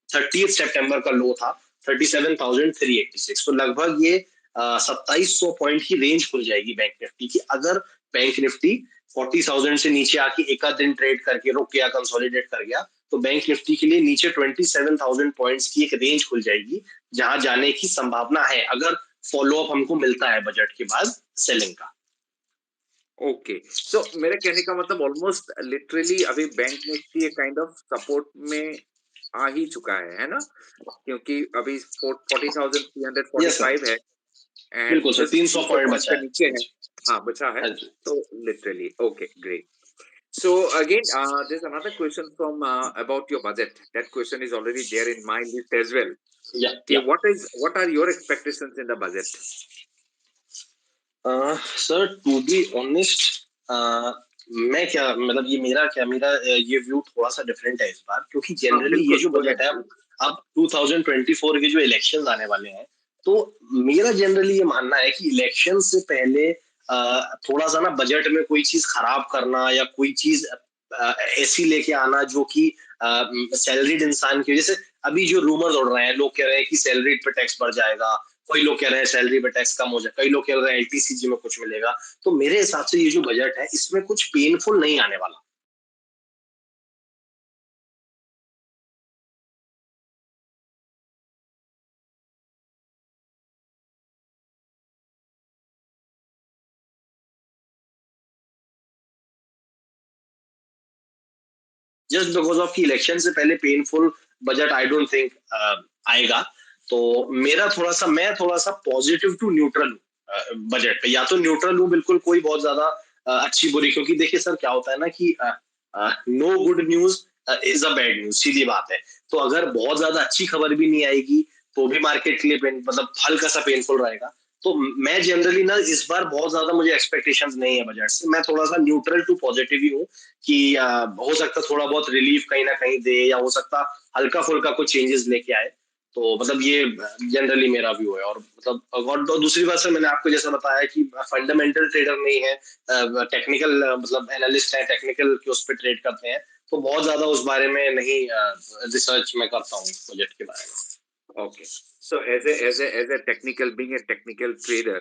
S2: 30 सितंबर का लो था 37,386। तो लगभग ये 2700 पॉइंट की रेंज खुल जाएगी बैंक निफ्टी की, अगर बैंक निफ्टी 40,000 से नीचे आके एक आध दिन ट्रेड करके रुक गया, कंसोलिडेट कर गया, तो बैंक निफ्टी के लिए नीचे 27,000 पॉइंट्स की एक रेंज खुल जाएगी, जहां जाने की संभावना है, अगर फॉलो अप हमको मिलता है बजट के बाद सेलिंग का।
S1: ओके, सो मेरे कहने का मतलब ऑलमोस्ट लिटरली अभी बैंक निफ्टी एक काइंड ऑफ सपोर्ट में आ ही चुका है ना? क्योंकि अभी 40,345
S2: यस सर,
S1: है एंड
S2: बिल्कुल सर,
S1: जस्ट
S2: 300
S1: 300
S2: पॉइंट
S1: पॉइंट
S2: बचा
S1: का
S2: है।
S1: नीचे
S2: हाँ
S1: है।
S2: जी।
S1: हाँ, बचा है।
S2: हाँ जी।
S1: तो literally okay, great. So again, there's another question from about your budget. That question is already there in my list as well.
S2: या
S1: Okay, what are your expectations in the budget?
S2: Sir to be honest, मैं क्या मतलब ये मेरा ये view थोड़ा सा different है इस बार, क्योंकि
S1: हाँ,
S2: जनरली ये
S1: बिल्कुल,
S2: जो
S1: go
S2: बजट
S1: ahead,
S2: है
S1: please.
S2: अब 2024 के जो इलेक्शंस आने वाले हैं, तो मेरा जनरली ये मानना है कि इलेक्शन से पहले थोड़ा सा ना बजट में कोई चीज खराब करना या कोई चीज ऐसी लेके आना जो कि सैलरीड इंसान की वजह से, अभी जो रूमर्स उड़ रहे हैं, लोग कह रहे हैं कि सैलरी पे टैक्स बढ़ जाएगा, कोई लोग कह रहे हैं सैलरी पे टैक्स कम हो जाए, कई लोग कह रहे हैं एलटीसीजी में कुछ मिलेगा, तो मेरे हिसाब से ये जो बजट है इसमें कुछ पेनफुल नहीं आने वाला। जस्ट बिकॉज ऑफ की इलेक्शन से पहले painful budget I don't think आएगा। तो मैं थोड़ा सा पॉजिटिव टू न्यूट्रल हूँ बजट पे, या तो न्यूट्रल हूँ बिल्कुल, कोई बहुत ज्यादा अच्छी बुरी, क्योंकि देखिए सर क्या होता है ना कि no good news is a bad news, सीधी बात है। तो अगर बहुत ज्यादा अच्छी खबर भी नहीं आएगी तो भी मार्केट के लिए मतलब हल्का सा पेनफुल रहेगा। तो मैं जनरली ना इस बार बहुत ज्यादा मुझे एक्सपेक्टेशंस नहीं है बजट से, मैं थोड़ा सा न्यूट्रल टू पॉजिटिव ही हूँ कि हो सकता थोड़ा बहुत रिलीफ कहीं ना कहीं दे, या हो सकता हल्का फुल्का कुछ चेंजेस लेके आए। तो मतलब ये जनरली मेरा व्यू है। और मतलब और दूसरी बात सर, मैंने आपको जैसा बताया कि फंडामेंटल ट्रेडर नहीं है, टेक्निकल मतलब एनालिस्ट है, टेक्निकल के उस पर ट्रेड करते हैं, तो बहुत ज्यादा उस बारे में नहीं रिसर्च मैं करता हूँ प्रोजेक्ट के बारे में।
S1: Okay, so as a technical being a technical trader,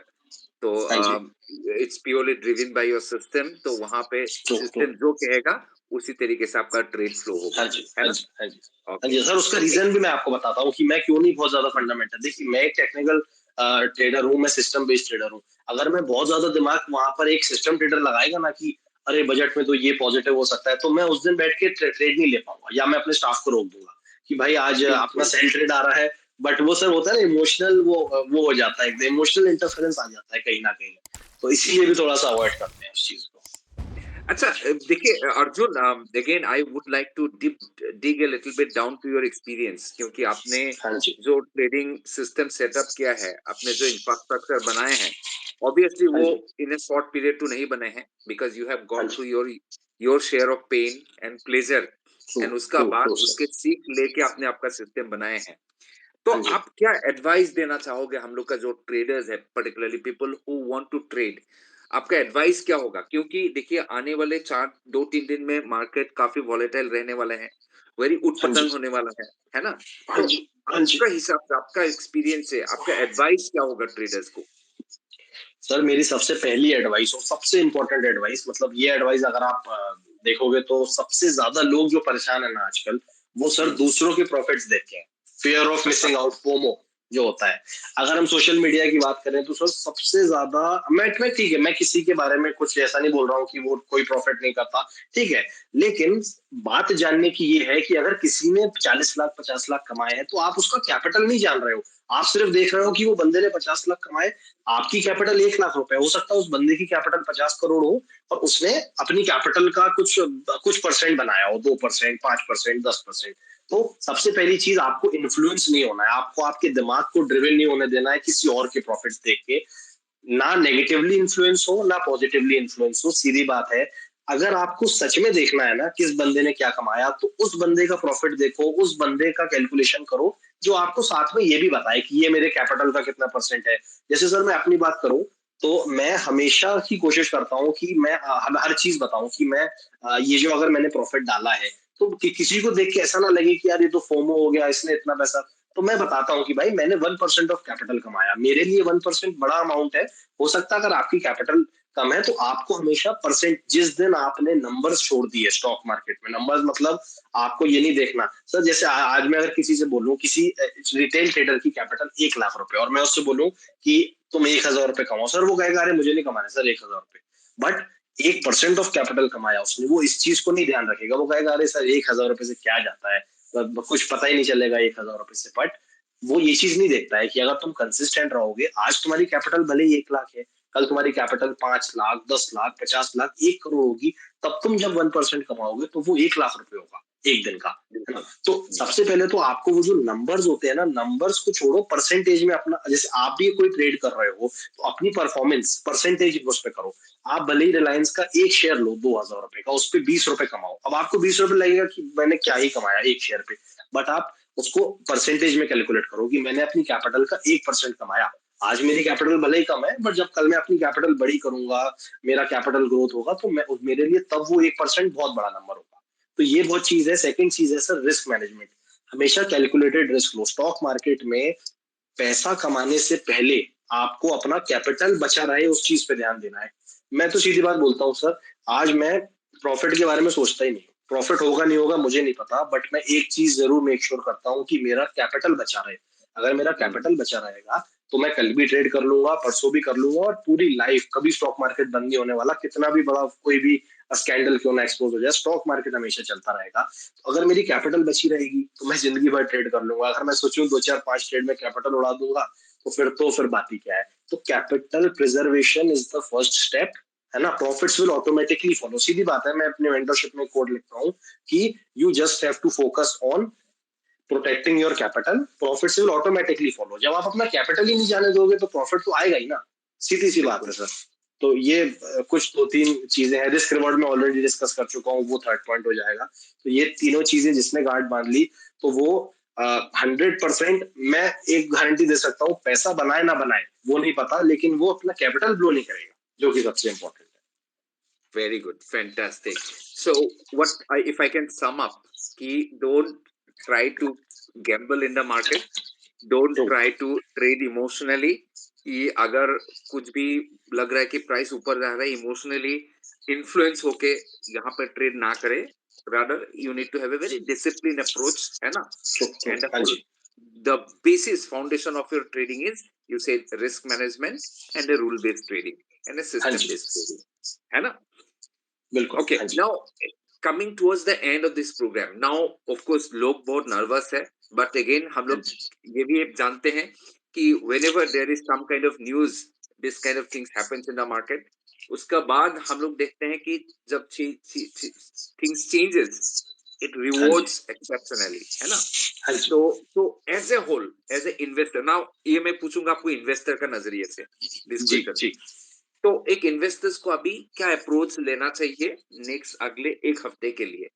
S1: तो
S2: हाँ जी।
S1: It's purely driven by your system, तो वहां पे
S2: ट्रू ट्रू।
S1: सिस्टम जो कहेगा उसी तरीके से आपका ट्रेड फ्लो
S2: हाँ
S1: होगा,
S2: जी,
S1: है
S2: हाँ
S1: ना?
S2: जी, हाँ जी। हाँ
S1: ओके,
S2: जी सर, उसका
S1: ओके।
S2: रीजन भी मैं आपको बताता हूँ कि मैं क्यों नहीं बहुत ज्यादा फंडामेंटल। देखिए मैं एक टेक्निकल ट्रेडर हूँ, मैं सिस्टम बेस्ड ट्रेडर हूँ। अगर मैं बहुत ज्यादा दिमाग वहां पर एक सिस्टम ट्रेडर लगाएगा ना कि अरे बजट में तो ये पॉजिटिव हो सकता है, तो मैं उस दिन बैठ के ट्रेड नहीं ले पाऊंगा, या मैं अपने स्टाफ को रोक दूंगा कि भाई आज अपना
S1: बिल्कुल।
S2: सेल ट्रेड आ रहा है। बट वो सर होता है ना इमोशनल, वो हो जाता है, इमोशनल इंटरफेरेंस आ जाता है कहीं ना कहीं, तो इसीलिए भी थोड़ा सा अवॉइड करते हैं उस चीज को।
S1: अच्छा, देखिए Arjun, again I would like to dig a little bit down to your experience, क्योंकि आपने
S2: हाँ जी।
S1: जो ट्रेडिंग सिस्टम सेटअप किया है, आपने जो इंफ्रास्ट्रक्चर बनाए हैं, ऑब्वियसली
S2: हाँ
S1: वो
S2: जी।
S1: In a short period to नहीं बने हैं, बिकॉज यू हैव
S2: हाँ
S1: गॉन
S2: जी।
S1: Through your share of pain and pleasure,
S2: true
S1: and उसका
S2: ट्रू
S1: बाद
S2: ट्रू
S1: उसके
S2: सर।
S1: सीख लेके आपने आपका सिस्टम बनाए हैं। तो
S2: हाँ जी।
S1: आप क्या एडवाइस देना चाहोगे हम लोग का जो ट्रेडर्स है, particularly people who want to trade? आपका एडवाइस क्या होगा? क्योंकि देखिए आने वाले 4 2 3 दिन में मार्केट काफी वॉलेटाइल रहने वाले हैं, वेरी
S2: हाँ जी।
S1: उठ-पतंग होने वाला है ना?
S2: हाँ
S1: तो
S2: जी। हाँ जी।
S1: आपका हिसाब से, आपका एक्सपीरियंस है, आपका एडवाइस क्या होगा ट्रेडर्स को?
S2: सर मेरी सबसे पहली एडवाइस और सबसे इम्पोर्टेंट एडवाइस, मतलब ये एडवाइस अगर आप देखोगे तो सबसे ज्यादा लोग जो परेशान है ना आजकल, वो सर
S1: हुँ।
S2: दूसरों के प्रॉफिट्स देख के हैं। Fear of missing out, FOMO जो होता है। अगर हम सोशल मीडिया की बात करें तो सर सबसे ज्यादा, मैं ठीक है, मैं किसी के बारे में कुछ ऐसा नहीं बोल रहा हूँ कि वो कोई प्रॉफिट नहीं करता, ठीक है। लेकिन बात जानने की ये है कि अगर किसी ने 40 लाख 50 लाख कमाए हैं, तो आप उसका कैपिटल नहीं जान रहे हो। आप सिर्फ देख रहे हो कि वो बंदे ने 50 लाख कमाए, आपकी कैपिटल 1 लाख रुपए, हो सकता है उस बंदे की कैपिटल 50 करोड़ हो, और उसने अपनी कैपिटल का कुछ कुछ परसेंट बनाया हो, 2%, 5%, 10%। तो सबसे पहली चीज, आपको इन्फ्लुएंस नहीं होना है, आपको आपके दिमाग को ड्रिवन नहीं होने देना है किसी और के प्रॉफिट्स देख के। ना नेगेटिवली इन्फ्लुएंस हो ना पॉजिटिवली इन्फ्लुएंस हो, सीधी बात है। अगर आपको सच में देखना है ना किस बंदे ने क्या कमाया, तो उस बंदे का प्रॉफिट देखो, उस बंदे का कैलकुलेशन करो, जो आपको साथ में ये भी बताए कि ये मेरे कैपिटल का कितना परसेंट है। जैसे सर मैं अपनी बात करूं, तो मैं हमेशा की कोशिश करता हूँ कि मैं हर चीज बताऊं कि मैं ये जो अगर मैंने प्रॉफिट डाला है, तो किसी को देख के ऐसा ना लगे कि यार ये तो फोमो हो गया, इसने इतना पैसा। तो मैं बताता हूँ कि भाई मैंने 1% ऑफ कैपिटल कमाया, मेरे लिए 1% बड़ा अमाउंट है। हो सकता है अगर आपकी कैपिटल कम है तो आपको हमेशा परसेंट, जिस दिन आपने नंबर्स छोड़ दिए स्टॉक मार्केट में, नंबर्स मतलब आपको ये नहीं देखना सर, जैसे आज मैं अगर किसी से बोलूं, किसी रिटेल ट्रेडर की कैपिटल 1 लाख रुपए, और मैं उससे बोलूं कि तुम 1,000 रुपए कमाओ, सर वो कहेगा अरे मुझे नहीं कमाना सर 1,000 रुपए। बट 1% ऑफ कैपिटल कमाया उसने, वो इस चीज को नहीं ध्यान रखेगा, वो कहेगा अरे सर 1,000 रुपए से क्या जाता है, कुछ पता ही नहीं चलेगा 1,000 रुपए से। बट वो ये चीज नहीं देखता है कि अगर तुम कंसिस्टेंट रहोगे, आज तुम्हारी कैपिटल भले ही 1 लाख है, कल तुम्हारी कैपिटल 5 लाख, 10 लाख, 50 लाख, 1 करोड़ होगी, तब तुम जब 1% कमाओगे तो वो 1 लाख रुपए होगा एक दिन का, है ना। तो सबसे पहले तो आपको वो जो नंबर्स होते हैं ना, नंबर्स को छोड़ो, परसेंटेज में अपना, जैसे आप भी कोई ट्रेड कर रहे हो तो अपनी परफॉर्मेंस परसेंटेज उस पे करो। आप भले ही रिलायंस का एक शेयर लो 2,000 रुपए का, उस पर 20 रुपए कमाओ, अब आपको 20 रुपए लगेगा कि मैंने क्या ही कमाया एक शेयर पे। बट आप उसको परसेंटेज में कैलकुलेट करो कि मैंने अपनी कैपिटल का 1% कमाया। आज मेरी कैपिटल भले ही कम है, बट जब कल मैं अपनी कैपिटल बड़ी करूंगा, मेरा कैपिटल ग्रोथ होगा, तो मैं मेरे लिए तब वो 1% बहुत बड़ा नंबर होगा। तो ये बहुत चीज है। सेकंड चीज है सर रिस्क मैनेजमेंट। हमेशा कैलकुलेटेड रिस्क लो। स्टॉक मार्केट में पैसा कमाने से पहले आपको अपना कैपिटल बचा रहे उस चीज पे ध्यान देना है। मैं तो सीधी बात बोलता हूँ सर, आज मैं प्रॉफिट के बारे में सोचता ही नहीं। प्रॉफिट होगा नहीं होगा मुझे नहीं पता, बट मैं एक चीज जरूर मेक श्योर करता हूँ कि मेरा कैपिटल बचा रहे। अगर मेरा कैपिटल बचा रहेगा तो मैं कल भी ट्रेड कर लूंगा, परसों भी कर लूंगा, और पूरी लाइफ कभी स्टॉक मार्केट बंद नहीं होने वाला, कितना भी बड़ा कोई भी स्कैंडल क्यों ना एक्सपोज हो जाए, स्टॉक मार्केट हमेशा चलता रहेगा। तो अगर मेरी कैपिटल बची रहेगी तो मैं जिंदगी भर ट्रेड कर लूंगा। अगर मैं सोचूं 2 4 5 ट्रेड में कैपिटल उड़ा दूंगा तो फिर बात ही क्या है। तो capital preservation is the first step, है ना। प्रॉफिट्स विल ऑटोमेटिकली फॉलो, सीधी बात है। मैं अपने मेंटरशिप में कोड लिखता हूँ कि you just have to focus on protecting your capital, profits will automatically follow. जब आप अपना कैपिटल ही नहीं जाने दोगे तो प्रॉफिट तो आएगा ही ना, सीधी सी बात है सर। तो ये कुछ 2 3 चीजें हैं। रिस्क रिवॉर्ड में ऑलरेडी डिस्कस कर चुका हूँ, वो थर्ड पॉइंट हो जाएगा। तो ये तीनों चीजें जिसने गांठ बांध ली तो वो 100%, मैं एक गारंटी दे सकता हूँ, पैसा बनाए ना बनाए वो नहीं पता, लेकिन वो अपना कैपिटल ब्लो नहीं करेगा, जो कि सबसे important
S1: Very good, fantastic. So, if I can sum up, key don't try to gamble in the market, don't
S2: है।
S1: try to trade emotionally. कि अगर कुछ भी लग रहा है कि प्राइस ऊपर जा रहा है, इमोशनली इन्फ्लुएंस होके यहाँ पर ट्रेड ना करे, rather you need to have a very discipline approach, है ना। एंड
S2: हाँ जी,
S1: the basis foundation of your trading is, you said, risk management and a rule based trading and a
S2: हाँ
S1: system
S2: जी,
S1: based trading, है ना।
S2: बिल्कुल
S1: Okay,
S2: हाँ जी,
S1: now coming towards the end of this program, now of course लोग बहुत nervous है, but again हम
S2: हाँ
S1: लोग
S2: जी,
S1: ये भी एक जानते हैं कि whenever there is some kind of news, this kind of things happens in the market, उसका बाद हम लोग देखते हैं कि जब things changes, it
S2: हाँ जी,
S1: rewards exceptionally, है ना।
S2: हाँ जी,
S1: तो as a whole, as a investor, now ये मैं पूछूंगा आपको इन्वेस्टर का नजरिए से दिस
S2: जी,
S1: क्वेश्चन।
S2: जी,
S1: तो एक इन्वेस्टर्स को अभी क्या अप्रोच लेना चाहिए नेक्स्ट अगले एक हफ्ते के लिए,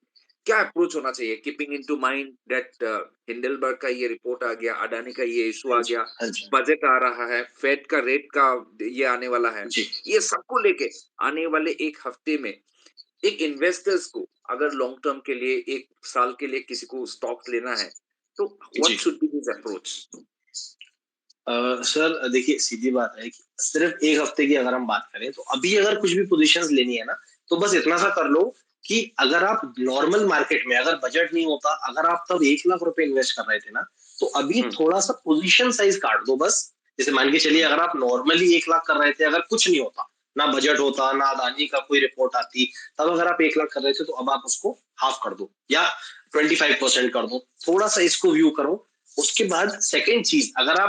S1: क्या अप्रोच होना चाहिए, keeping in to mind that Hindenburg का ये रिपोर्ट आ गया, अडानी का ये इशू
S2: हाँ
S1: आ
S2: जी,
S1: गया,
S2: हाँ जी,
S1: बजट आ रहा है, फेड का रेट का ये आने वाला है,
S2: जी,
S1: ये सबको लेके आने वाले एक हफ्ते में एक इन्वेस्टर्स को अगर लॉन्ग टर्म के लिए एक साल के लिए किसी को स्टॉक्स लेना है, तो
S2: जी।
S1: What should be his approach.
S2: Sir देखिए, सीधी बात है कि सिर्फ एक हफ्ते की अगर हम बात करें तो अभी अगर कुछ भी पोजीशंस लेनी है ना, तो बस इतना सा
S1: हाँ।
S2: कर लो कि अगर आप नॉर्मल मार्केट में, अगर बजट नहीं होता, अगर आप तब 1 लाख रुपए इन्वेस्ट कर रहे थे ना, तो अभी
S1: हम्म,
S2: थोड़ा सा पोजीशन साइज काट दो बस। जैसे मान के चलिए,
S1: हम्म,
S2: अगर आप नॉर्मली 1 लाख कर रहे थे, अगर कुछ नहीं होता, ना बजट होता, ना अदानी का कोई रिपोर्ट आती, तब अगर आप 1 लाख कर रहे थे तो अब आप उसको हाफ कर दो या 25% कर दो। थोड़ा सा इसको व्यू करो। उसके बाद सेकंड चीज, अगर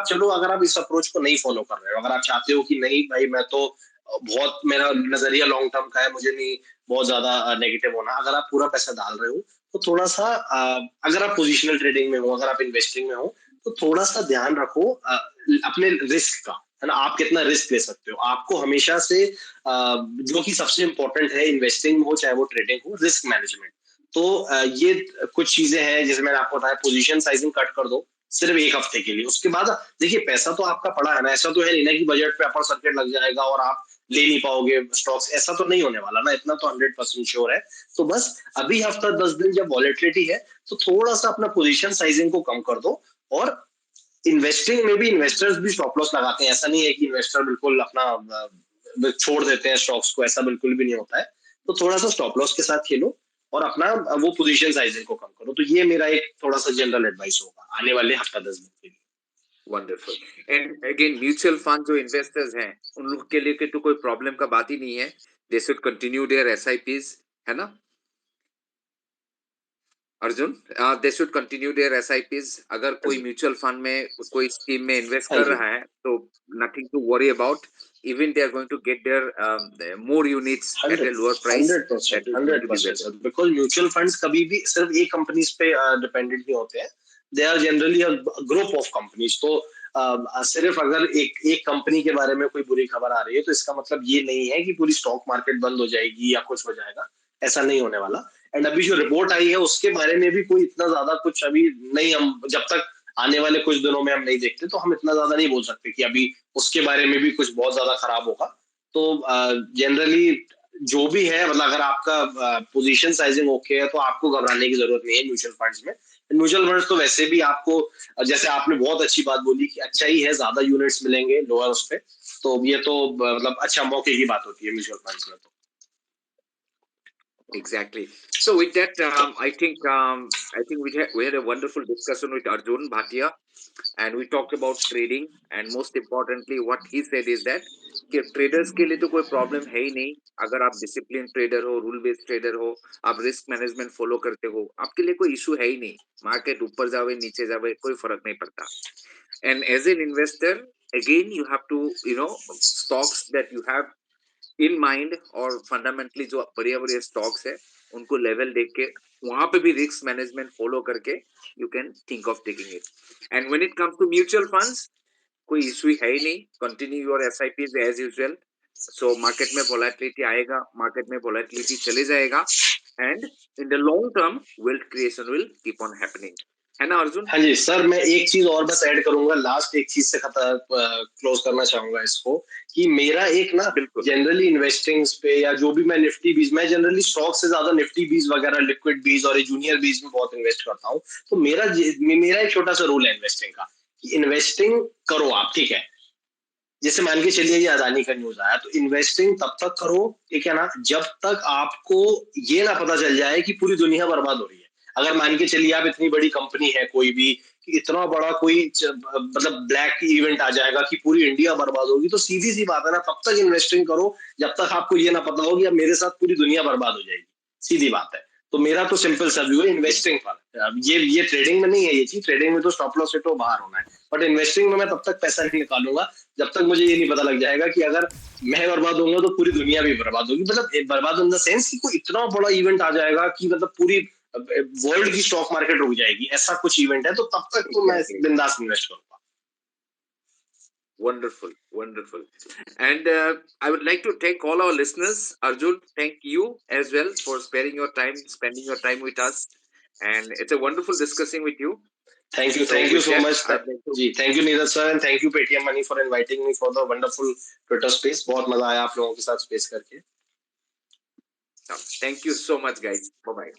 S2: आप इस अप्रोच को नहीं फॉलो कर रहे हो, अगर आप चाहते हो कि नहीं भाई मैं तो बहुत, मेरा नजरिया लॉन्ग टर्म का है, मुझे नहीं बहुत ज्यादा नेगेटिव होना, अगर आप पूरा पैसा डाल रहे हो तो थोड़ा सा अगर आप पोजिशनल ट्रेडिंग में हो, अगर आप इन्वेस्टिंग में हो, तो थोड़ा सा ध्यान रखो अपने रिस्क का, है ना। आप कितना रिस्क ले सकते हो, आपको हमेशा से जो कि सबसे इंपॉर्टेंट है इन्वेस्टिंग हो चाहे वो ट्रेडिंग हो, रिस्क मैनेजमेंट। तो ये कुछ चीजें हैं जैसे मैंने आपको बताया, पोजीशन साइजिंग कट कर दो सिर्फ एक हफ्ते के लिए। उसके बाद देखिए, पैसा तो आपका पड़ा है ना, ऐसा तो है नहीं ना कि बजट पे अपर सर्किट लग जाएगा और आप ले नहीं पाओगे स्टॉक्स, ऐसा तो नहीं होने वाला ना, इतना तो 100% श्योर है। तो बस अभी हफ्ता 10 दिन जब वॉलेटिलिटी है, तो थोड़ा सा अपना पोजीशन साइजिंग को कम कर दो, और इन्वेस्टिंग में भी इन्वेस्टर्स भी स्टॉप लॉस लगाते हैं, ऐसा नहीं है कि इन्वेस्टर बिल्कुल अपना छोड़ देते हैं स्टॉक्स को, ऐसा बिल्कुल भी नहीं होता है। तो थोड़ा सा स्टॉप लॉस के साथ खेलो और अपना वो पोजीशन साइजिंग को कम करो। तो ये मेरा एक थोड़ा सा जनरल एडवाइस होगा आने वाले हफ्ता 10 दिन के लिए।
S1: Wonderful. And again mutual fund जो इन्वेस्टर्स हैं उन लोग के लिए के तो कोई प्रॉब्लम का बात ही नहीं है। They should continue their SIPs, है ना Arjun? They should continue their SIPs. अगर
S2: हाँ
S1: कोई
S2: जी,
S1: म्यूचुअल फंड में कोई स्कीम में इन्वेस्ट
S2: हाँ
S1: कर
S2: जी,
S1: रहा है तो nothing to worry about. Even they are going to get their more units at
S2: hundred
S1: a lower price.
S2: Hundred percent
S1: that is going
S2: hundred
S1: to be
S2: percent
S1: better.
S2: Sir, because mutual funds कभी भी सिर्फ एक companies पे dependent नहीं होते हैं। They are generally a group of companies. तो सिर्फ अगर एक एक कंपनी के बारे में कोई बुरी खबर आ रही है तो इसका मतलब ये नहीं है कि पूरी स्टॉक मार्केट बंद हो जाएगी या कुछ हो जाएगा। ऐसा नहीं होने वाला। एंड अभी जो रिपोर्ट आई है उसके बारे में भी कोई इतना ज्यादा कुछ अभी नहीं, हम जब तक आने वाले कुछ दिनों में हम नहीं देखते तो हम इतना ज्यादा नहीं बोल सकते कि अभी उसके बारे में भी कुछ बहुत ज्यादा खराब होगा। तो जनरली जो भी है, मतलब अगर आपका पोजीशन साइजिंग ओके है तो आपको घबराने की जरूरत नहीं है म्यूचुअल फंड्स में। म्यूचुअल फंड्स तो वैसे भी आपको, जैसे आपने बहुत अच्छी बात बोली कि अच्छा ही है, ज्यादा यूनिट्स मिलेंगे लोअर उस पे। तो ये तो मतलब अच्छा मौके की बात होती है म्यूचुअल फंड्स में तो।
S1: Exactly. So with that, I think we had a wonderful discussion with Arjun Bhatia, and we talked about trading. And most importantly, what he said is that कि ट्रेडर्स के लिए तो कोई प्रॉब्लम है ही नहीं। अगर आप डिसिप्लिन ट्रेडर हो, रूल बेस्ड ट्रेडर हो, आप रिस्क मैनेजमेंट फॉलो करते हो, आपके लिए कोई इशू है ही नहीं। मार्केट ऊपर जावे नीचे जावे कोई फर्क नहीं पड़ता। And as an investor, again you have to stocks that you have in mind, और फंडामेंटली जो बढ़िया बढ़िया स्टॉक्स है उनको लेवल देख के वहां पे भी रिस्क मैनेजमेंट फॉलो करके you can think of taking it. And when it comes to mutual funds, कोई इशू है ही नहीं। Continue your SIPs as usual. So market में वोलेटिलिटी आएगा, मार्केट में वोलेटिलिटी चले जाएगा, and in the long term wealth creation will keep on happening, है ना अर्जुन?
S2: हाँ जी सर, मैं एक चीज और बस ऐड करूंगा, लास्ट एक चीज से क्लोज करना चाहूंगा इसको, कि मेरा एक ना
S1: बिल्कुल।
S2: जनरली इन्वेस्टिंग पे या जो भी मैं निफ्टी बीज, मैं जनरली स्टॉक से ज्यादा निफ्टी बीज वगैरह, लिक्विड बीज और जूनियर बीज में बहुत इन्वेस्ट करता हूँ। तो मेरा एक छोटा सा रूल है इन्वेस्टिंग का, कि इन्वेस्टिंग करो आप, ठीक है। जैसे मान के चलिए ये अदानी का न्यूज आया, तो इन्वेस्टिंग तब तक करो, ठीक है ना, जब तक आपको ये ना पता चल जाए कि पूरी दुनिया बर्बाद हो रही है। अगर मान के चलिए आप, इतनी बड़ी कंपनी है कोई भी, कि इतना बड़ा कोई मतलब ब्लैक इवेंट आ जाएगा कि पूरी इंडिया बर्बाद होगी, तो सीधी सी बात है ना, तब तक इन्वेस्टिंग करो जब तक आपको ये ना पता हो कि अब मेरे साथ पूरी दुनिया बर्बाद हो जाएगी। सीधी बात है। तो मेरा तो सिंपल सा व्यू है इन्वेस्टिंग पर। अब ये ट्रेडिंग में नहीं है ये चीज, ट्रेडिंग में तो स्टॉप लॉस से तो बाहर होना है। बट इन्वेस्टिंग में मैं तब तक पैसा नहीं निकालूंगा जब तक मुझे ये नहीं पता लग जाएगा कि अगर मैं बर्बाद होऊंगा तो पूरी दुनिया भी बर्बाद होगी। मतलब बर्बाद इन द सेंस कि कोई इतना बड़ा इवेंट आ जाएगा कि मतलब पूरी वर्ल्ड की स्टॉक मार्केट रुक जाएगी, ऐसा कुछ इवेंट है, तो तब तक तो मैं
S1: एग्जैक्टली।
S2: बिंदास इन्वेस्ट करूंगा।
S1: Wonderful, wonderful. And I would like to thank all our listeners. Arjun, thank you as well for sparing your time, spending your time with us. And it's a wonderful discussing with you. So
S2: thank you
S1: with
S2: so
S1: that,
S2: much.
S1: I'd like to
S2: जी thank you Neeraj sir, and thank you Paytm Money for inviting me for the wonderful Twitter space. बहुत मजा आया आप लोगों के साथ space करके।
S1: thank you so much, guys. Bye bye.